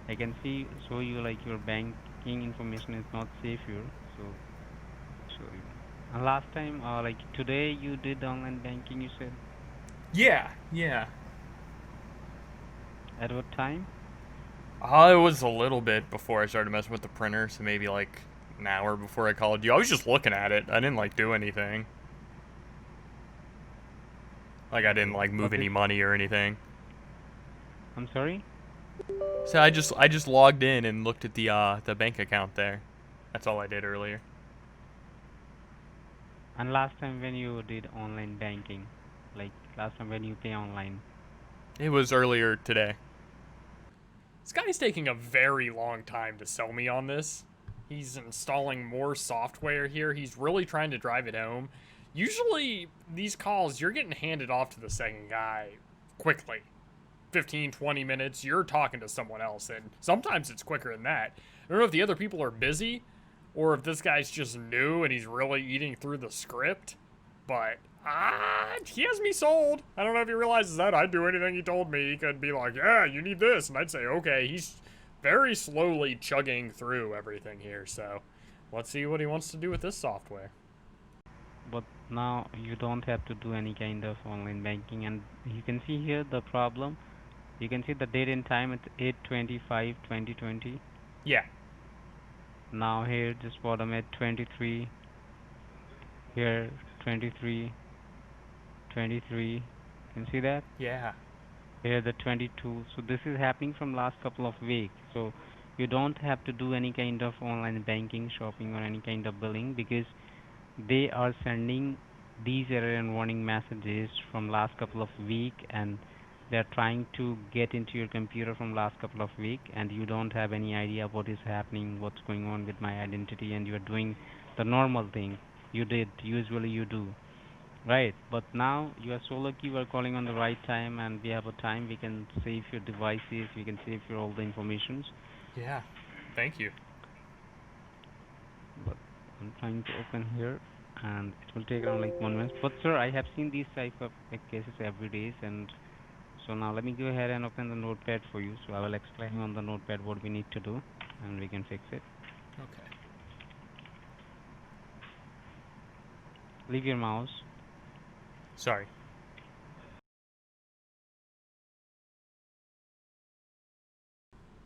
I can see show you like your banking information is not safe here. So show you. And last time, like today, you did online banking, you said. Yeah. At what time? It was a little bit before I started messing with the printer, so maybe like an hour before I called you. I was just looking at it. I didn't like do anything. Like I didn't like move any money or anything. I'm sorry? So I just logged in and looked at the bank account there. That's all I did earlier. And last time when you did online banking, like last time when you pay online. It was earlier today. This guy's taking a very long time to sell me on this. He's installing more software here. He's really trying to drive it home. Usually, these calls, you're getting handed off to the second guy quickly. 15, 20 minutes, you're talking to someone else, and sometimes it's quicker than that. I don't know if the other people are busy, or if this guy's just new and he's really eating through the script, but He has me sold. I don't know if he realizes that. I'd do anything he told me. He could be like, yeah, you need this. And I'd say, okay. He's very slowly chugging through everything here. So let's see what he wants to do with this software. But now you don't have to do any kind of online banking, and you can see here the problem. You can see the date and time. It's 8/25/2020. Yeah. Now here, just bottom at 23. Here 23, 23. Can you see that? Yeah. Here the 22. So this is happening from last couple of weeks. So you don't have to do any kind of online banking, shopping, or any kind of billing, because they are sending these error and warning messages from last couple of week, and they're trying to get into your computer from last couple of week, and you don't have any idea what is happening, what's going on with my identity, and you're doing the normal thing usually you do, right? But now you are so lucky, we're calling on the right time, and we have a time we can save your devices, we can save your all the informations. Yeah. Thank you. But I'm trying to open here, and it will take around like 1 minute. But sir, I have seen these type of cases every day, and so now let me go ahead and open the notepad for you. So I will explain on the notepad what we need to do, and we can fix it. Okay. Leave your mouse. Sorry.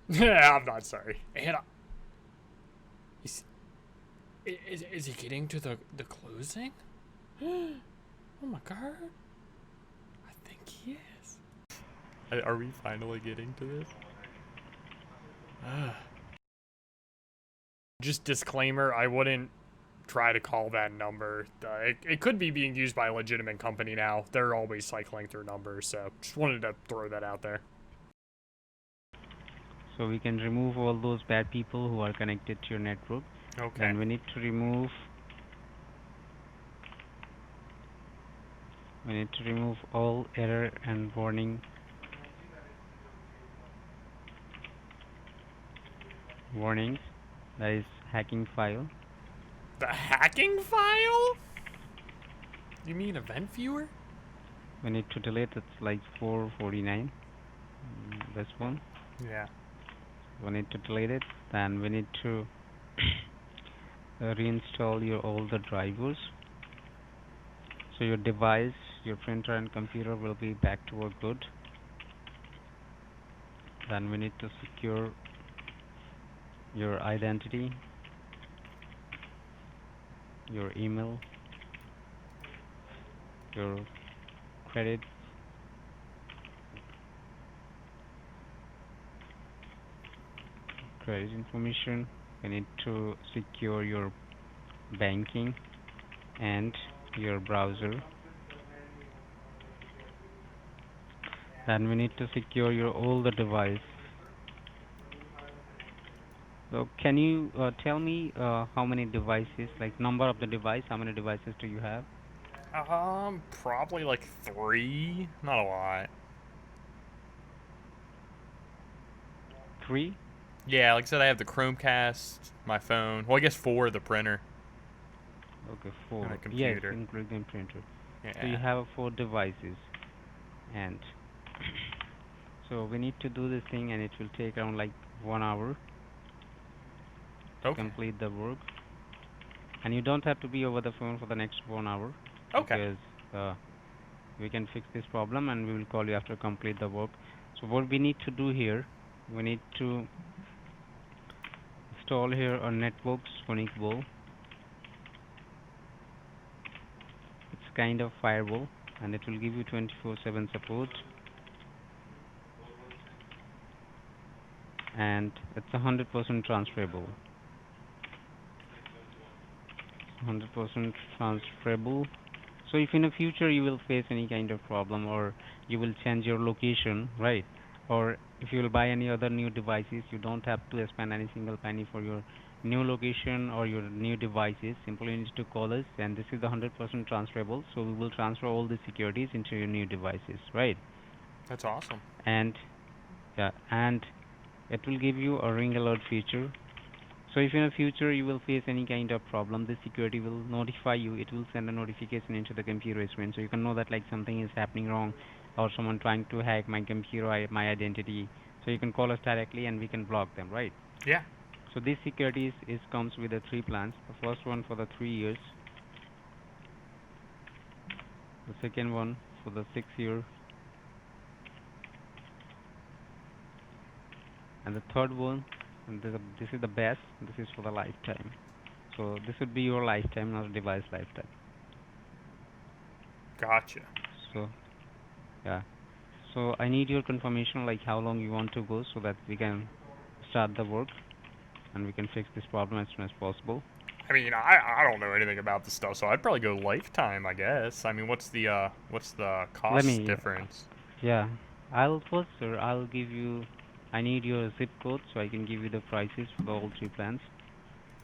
Yeah, I'm not sorry. And is he getting to the closing? Oh my god. I think he is. Are we finally getting to this? Just disclaimer, I wouldn't try to call that number. It could be being used by a legitimate company now. They're always cycling through numbers, so just wanted to throw that out there. So we can remove all those bad people who are connected to your network. Okay. And we need to remove all error and warnings. That is hacking file. The hacking file? You mean event viewer? We need to delete. It's like 449. This one. Yeah. We need to delete it. Then we need to reinstall your all the drivers. So your device, your printer and computer will be back to work good. Then we need to secure your identity, your email, your credit information. We need to secure your banking and your browser. Then we need to secure your all the device. So can you tell me how many devices, like number of the device, how many devices do you have? Probably like 3. Not a lot. 3? Yeah, like I said, I have the Chromecast, my phone. Well, I guess 4, the printer. Okay, 4. And a computer. Yes, including printer. Yeah. So you have 4 devices, and so we need to do this thing, and it will take around like 1 hour to complete the work. And you don't have to be over the phone for the next 1 hour. Okay. Because we can fix this problem, and we will call you after complete the work. So what we need to do here, we need to install here a network firewall. It's kind of firewall, and it will give you 24/7 support, and it's 100% transferable. 100% transferable. So if in the future you will face any kind of problem, or you will change your location, right, or if you will buy any other new devices, you don't have to spend any single penny for your new location or your new devices. Simply you need to call us, and this is the 100% transferable, so we will transfer all the securities into your new devices, right? That's awesome. And yeah, and it will give you a ring alert feature. So if in the future you will face any kind of problem, the security will notify you. It will send a notification into the computer screen, so you can know that like something is happening wrong, or someone trying to hack my computer, my identity. So you can call us directly, and we can block them, right? Yeah. So this security is comes with the three plans. The first one for the 3 years, the second one for the 6 year, and the third one, and this is the best. This is for the lifetime. So this would be your lifetime, not device lifetime. Gotcha. So yeah. So I need your confirmation, like how long you want to go, so that we can start the work and we can fix this problem as soon as possible. I mean, I don't know anything about this stuff, so I'd probably go lifetime, I guess. I mean, what's the Let cost me, difference? yeah. I'll first, sir. I'll give you. I need your zip code so I can give you the prices for the all three plans.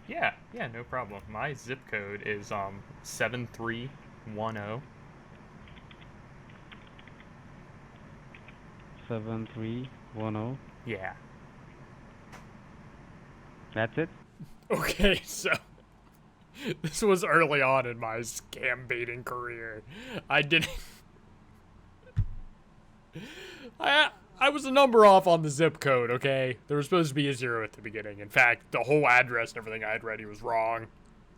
Yeah, no problem. My zip code is 7310. 7310. Yeah. That's it. Okay, so this was early on in my scam baiting career. I didn't. I was a number off on the zip code, okay? There was supposed to be a 0 at the beginning. In fact, the whole address and everything I had ready was wrong.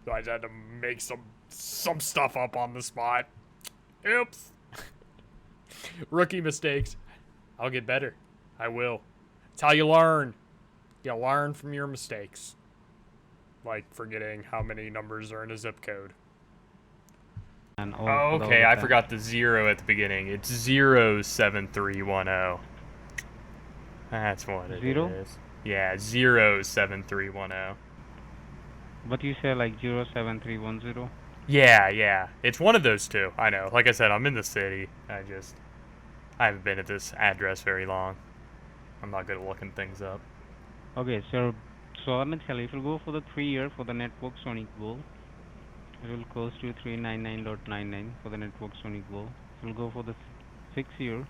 So I just had to make some stuff up on the spot. Oops. Rookie mistakes. I'll get better. I will. It's how you learn. You learn from your mistakes. Like forgetting how many numbers are in a zip code. And all Oh, for the okay, I overtime. forgot the 0 at the beginning. It's 07310. That's what it Zero? is. Yeah, 07310. But you say like 07310. Yeah. It's one of those two. I know. Like I said, I'm in the city. I haven't been at this address very long. I'm not good at looking things up. Okay, so let me tell you, if you go for the 3 year for the network Sonic Bowl, it will cost you 399.99 for the network Sonic Bowl. If you go for the 6 year,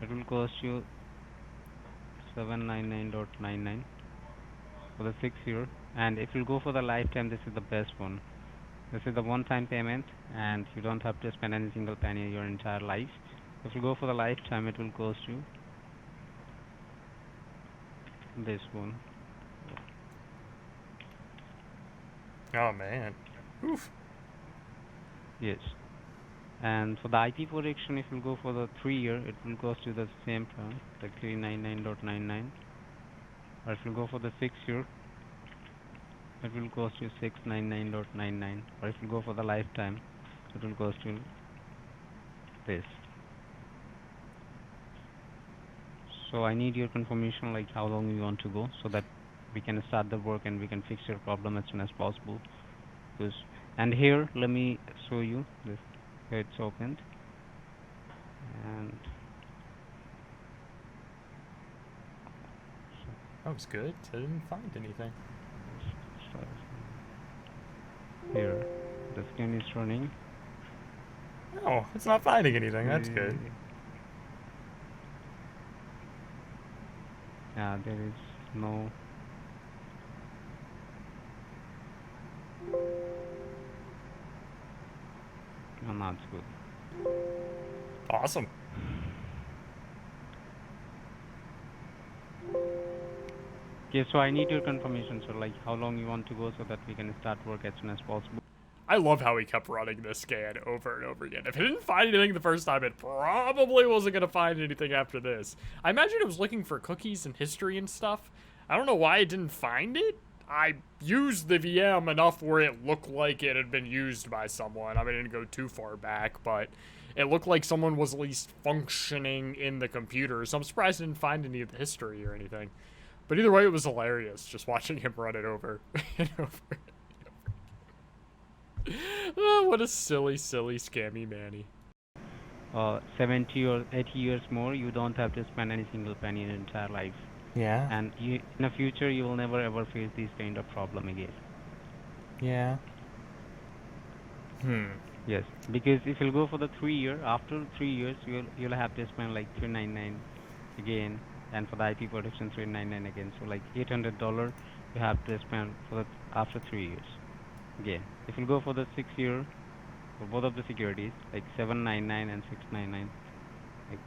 it will cost you 799.99 for the 6 year. And if you go for the lifetime, this is the best one. This is the one-time payment, and you don't have to spend any single penny your entire life. If you go for the lifetime, it will cost you this one. Oh, man. Oof. Yes. And for the IP protection, if you go for the 3 year, it will cost you the same plan, like 399.99. Or if you go for the 6 year, it will cost you 699.99. Or if you go for the lifetime, it will cost you this. So I need your confirmation, like how long you want to go, so that we can start the work and we can fix your problem as soon as possible. Because and here, let me show you this. Here it's opened, and That was good. I didn't find anything. so here the screen is running. Oh, it's not finding anything. That's good. Yeah, there is no. No, not good. Awesome. Okay, so I need your confirmation, so like how long you want to go, so that we can start work as soon as possible. I love how he kept running this scan over and over again. If it didn't find anything the first time, it probably wasn't going to find anything after this. I imagine it was looking for cookies and history and stuff. I don't know why it didn't find it. I used the VM enough where it looked like it had been used by someone. I mean, I didn't go too far back, but it looked like someone was at least functioning in the computer. So I'm surprised I didn't find any of the history or anything. But either way, it was hilarious just watching him run it over and over. Oh, what a silly, scammy Manny. 70 or 80 years more, you don't have to spend any single penny in your entire life. Yeah. And you, in the future, you will never ever face this kind of problem again. Yeah. Yes, because if you'll go for the 3 year, after 3 years, you'll have to spend like 399 again and for the IP protection 399 again. So like $800 you have to spend for the after 3 years. Again, if you go for the 6 year for both of the securities, like 799 and 699, like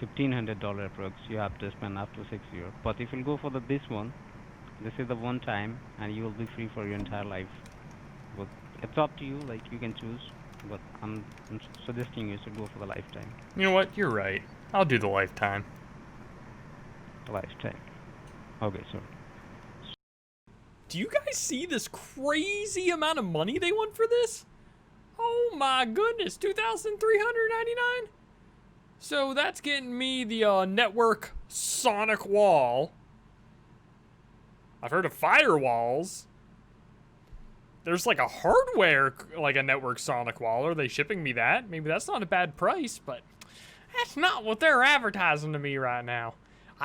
$1,500 approx you have to spend after 6 years. But if you go for this one, this is the one time, and you will be free for your entire life. But it's up to you. Like you can choose, but I'm suggesting you should go for the lifetime. You know what? You're right. I'll do the lifetime. Lifetime. Okay, so Do you guys see this crazy amount of money they want for this? Oh my goodness, $2,399. So that's getting me the network sonic wall. I've heard of firewalls. There's like a hardware, like a network sonic wall. Are they shipping me that? Maybe that's not a bad price, but that's not what they're advertising to me right now.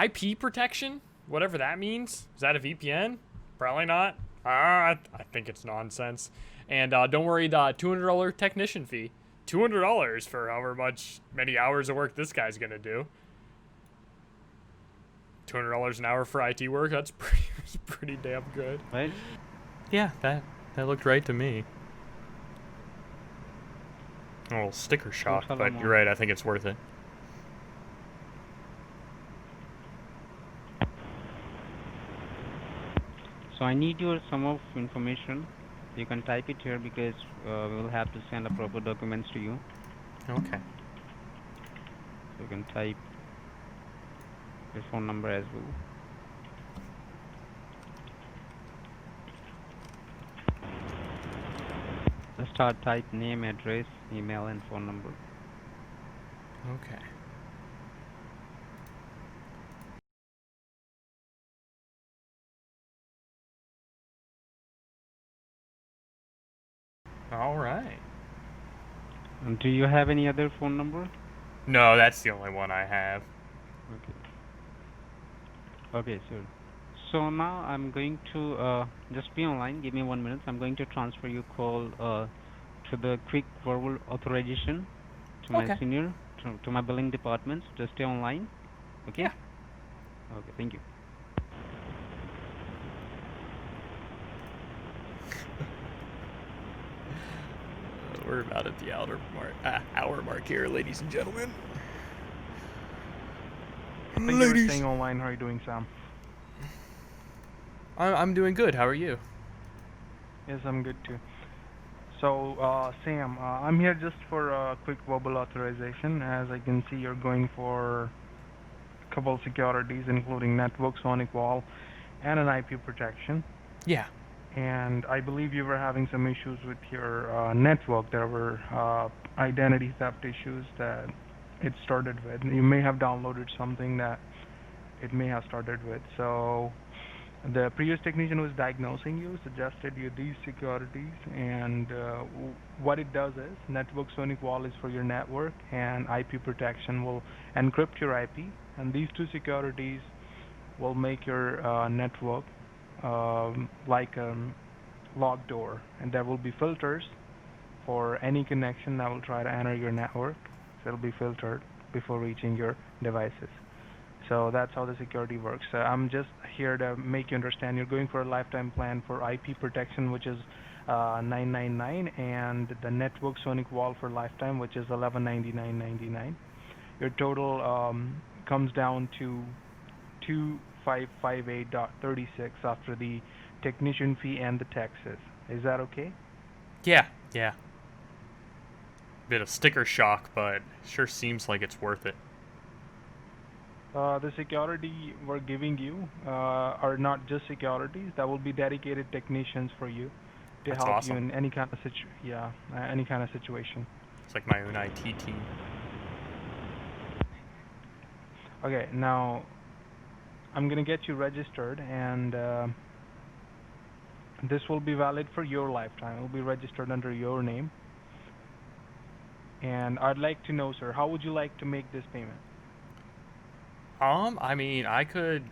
IP protection, whatever that means. Is that a VPN? Probably not. I think it's nonsense. And don't worry, the $200 technician fee. $200 for however many hours of work this guy's gonna do. $200 an hour for IT work. That's pretty damn good. right. Yeah, that looked right to me. A little sticker shock, but you're right. I think it's worth it. So I need your sum of information. You can type it here because we will have to send a proper documents to you. Okay. So you can type your phone number as well. Let's start. Type name, address, email, and phone number. Okay. All right. And do you have any other phone number? No, that's the only one I have. Okay. Okay, sir. So now I'm going to just be online. Give me 1 minute. I'm going to transfer your call to the quick verbal authorization to my Okay. senior, to my billing department. Just stay online. Okay? Yeah. Okay, thank you. We're about at the hour mark here, ladies and gentlemen. Thank you for staying online. How are you doing, Sam? I'm doing good. How are you? Yes, I'm good too. So, Sam, I'm here just for a quick verbal authorization. As I can see, you're going for a couple securities, including network, sonic wall, and an IP protection. Yeah. And I believe you were having some issues with your network. There were identity theft issues that it started with. You may have downloaded something that it may have started with. So the previous technician was diagnosing you, suggested you these securities, and what it does is network sonic wall is for your network, and IP protection will encrypt your IP, and these two securities will make your network like a locked door, and there will be filters for any connection that will try to enter your network. So it'll be filtered before reaching your devices. So that's how the security works. I'm just here to make you understand. You're going for a lifetime plan for IP protection, which is $999, and the network sonic wall for lifetime, which is $1199.99. Your total comes down to 2558.36 after the technician fee and the taxes. Is that okay? Yeah. Bit of sticker shock, but sure seems like it's worth it. The security we're giving you are not just securities. That will be dedicated technicians for you to That's help awesome. you in any kind of any kind of situation. It's like my own IT team. Okay, now I'm gonna get you registered, and this will be valid for your lifetime. It will be registered under your name. And I'd like to know, sir, how would you like to make this payment? I mean, I could.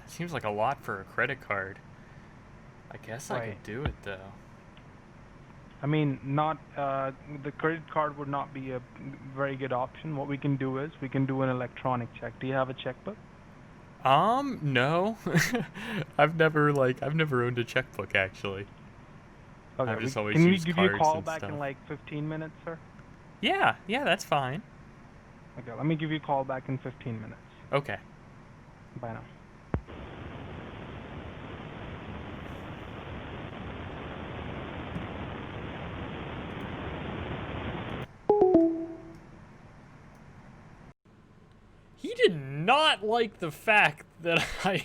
Seems like a lot for a credit card. I guess I Right. could do it though. I mean, not the credit card would not be a very good option. What we can do is we can do an electronic check. Do you have a checkbook? No. I've never owned a checkbook actually. Okay. I've just always Can we used give you a cards call and back stuff. in like 15 minutes, sir? Yeah, that's fine. Okay. Let me give you a call back in 15 minutes. Okay. Bye now. He did not like the fact that I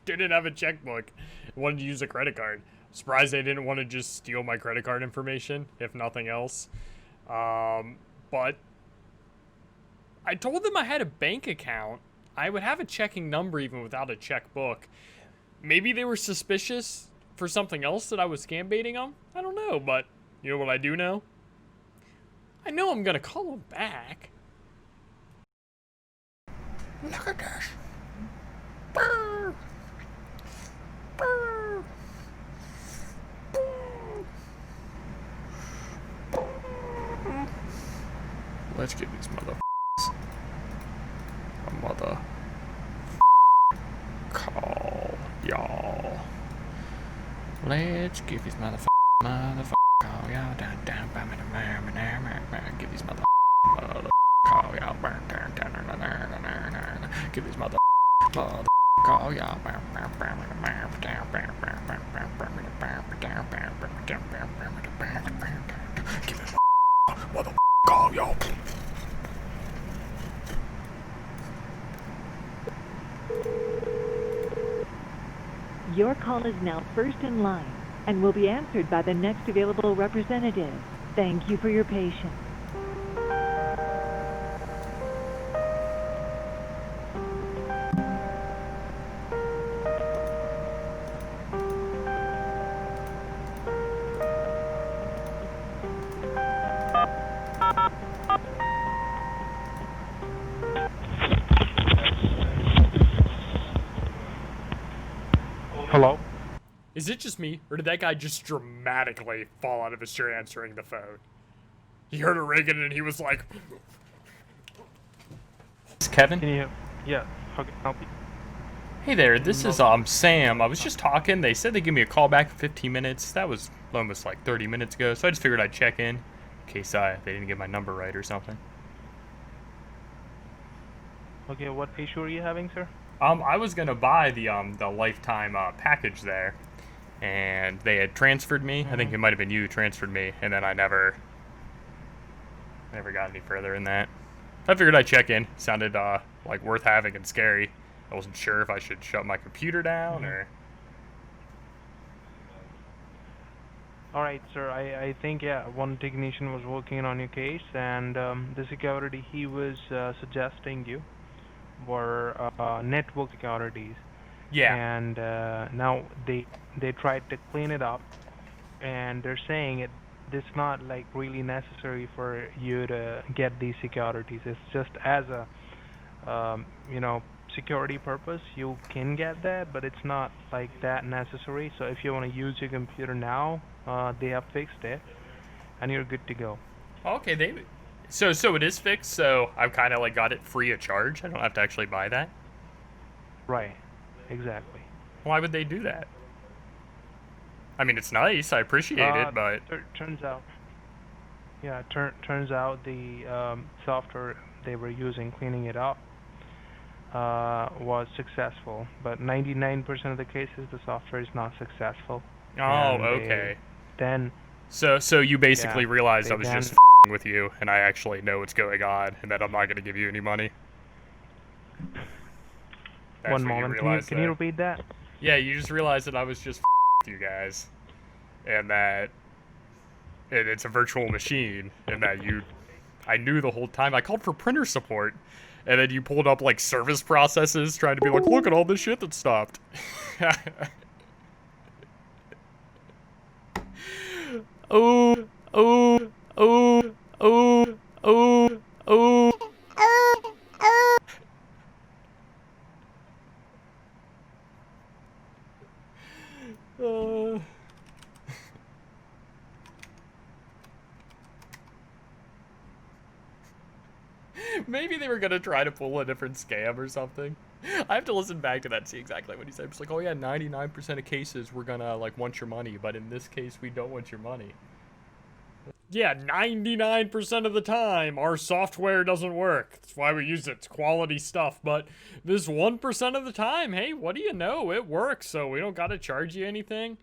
didn't have a checkbook and wanted to use a credit card. Surprised they didn't want to just steal my credit card information, if nothing else. But I told them I had a bank account. I would have a checking number even without a checkbook. Maybe they were suspicious for something else that I was scam baiting them. I don't know, but you know what I do know? I know I'm gonna call them back. Look at this. Brr. Brr. Brr. Let's get these motherfuckers a mother call, y'all. Let's give these motherfuckers call, y'all. Give these motherfuckers call, y'all. Give these mother call, y'all. Give this mother call, y'all. Your call is now first in line and will be answered by the next available representative. Thank you for your patience. Hello? Is it just me, or did that guy just dramatically fall out of his chair answering the phone? He heard it ringing and he was like... It's Kevin? Can you? Yeah. How can I help you? Hey there, this is Sam. I was just talking. They said they'd give me a call back in 15 minutes. That was almost like 30 minutes ago, so I just figured I'd check in case they didn't get my number right or something. Okay. What issue are you having, sir? I was gonna buy the lifetime package there, and they had transferred me. I think it might have been you who transferred me, and then I never got any further in that. I figured I'd check in. Sounded like worth having and scary. I wasn't sure if I should shut my computer down or. All right, sir. I think, yeah, one technician was working on your case, and the security he was suggesting you were network securities. Yeah. And now they tried to clean it up, and they're saying it's not like really necessary for you to get these securities. It's just as a security purpose you can get that, but it's not like that necessary. So if you want to use your computer now, they have fixed it, and you're good to go. Okay, so it is fixed. So I've kind of like got it free of charge. I don't have to actually buy that. Right. Exactly. Why would they do that? I mean, it's nice. I appreciate it, but turns out the software they were using cleaning it up was successful, but 99% of the cases the software is not successful. Okay. Then So you basically realized they I was then- just with you, and I actually know what's going on, and that I'm not going to give you any money. That's one what moment. realized Can you that. repeat that? Yeah, you just realized that I was just with you guys, and that it's a virtual machine, and that I knew the whole time. I called for printer support, and then you pulled up like service processes, trying to be like, look at all this shit that stopped. Oh. Maybe they were gonna try to pull a different scam or something. I have to listen back to that to see exactly what he said. It's like, oh yeah, 99% of cases we're gonna like want your money, but in this case we don't want your money. Yeah, 99% of the time our software doesn't work. That's why we use it. It's quality stuff. But this 1% of the time, hey, what do you know? It works, so we don't gotta charge you anything.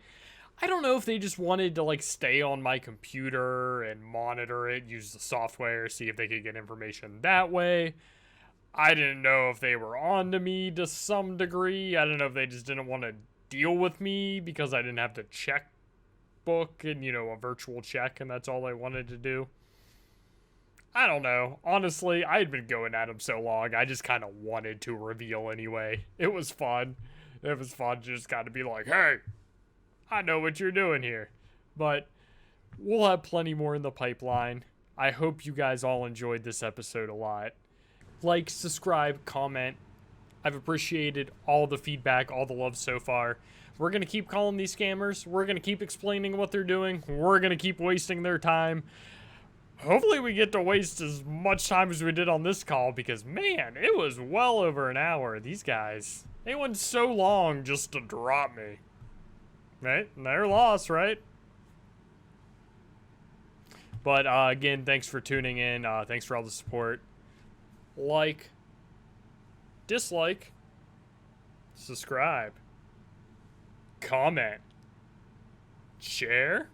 I don't know if they just wanted to like stay on my computer and monitor it, use the software, see if they could get information that way. I didn't know if they were on to me to some degree. I don't know if they just didn't want to deal with me because I didn't have to check book and, you know, a virtual check, and that's all I wanted to do. I don't know. Honestly, I had been going at them so long, I just kind of wanted to reveal anyway. It was fun. It was fun to just kind of be like, hey, I know what you're doing here. But we'll have plenty more in the pipeline. I hope you guys all enjoyed this episode a lot. Like, subscribe, comment. I've appreciated all the feedback, all the love so far. We're going to keep calling these scammers. We're going to keep explaining what they're doing. We're going to keep wasting their time. Hopefully we get to waste as much time as we did on this call because, man, it was well over an hour. These guys, they went so long just to drop me. Right? And their loss, right? But, again, thanks for tuning in. Thanks for all the support. Like, dislike, subscribe, comment, share,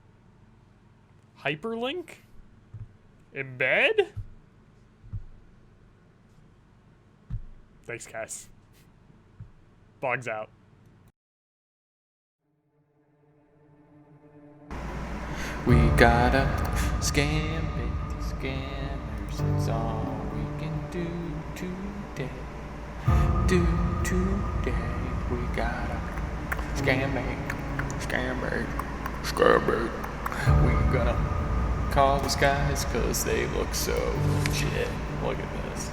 hyperlink, embed. Thanks, guys. Bogz out. We gotta scam it, scammers, it's all we can do today. We gotta scam it. We gonna call these guys cause they look so legit. Look at this.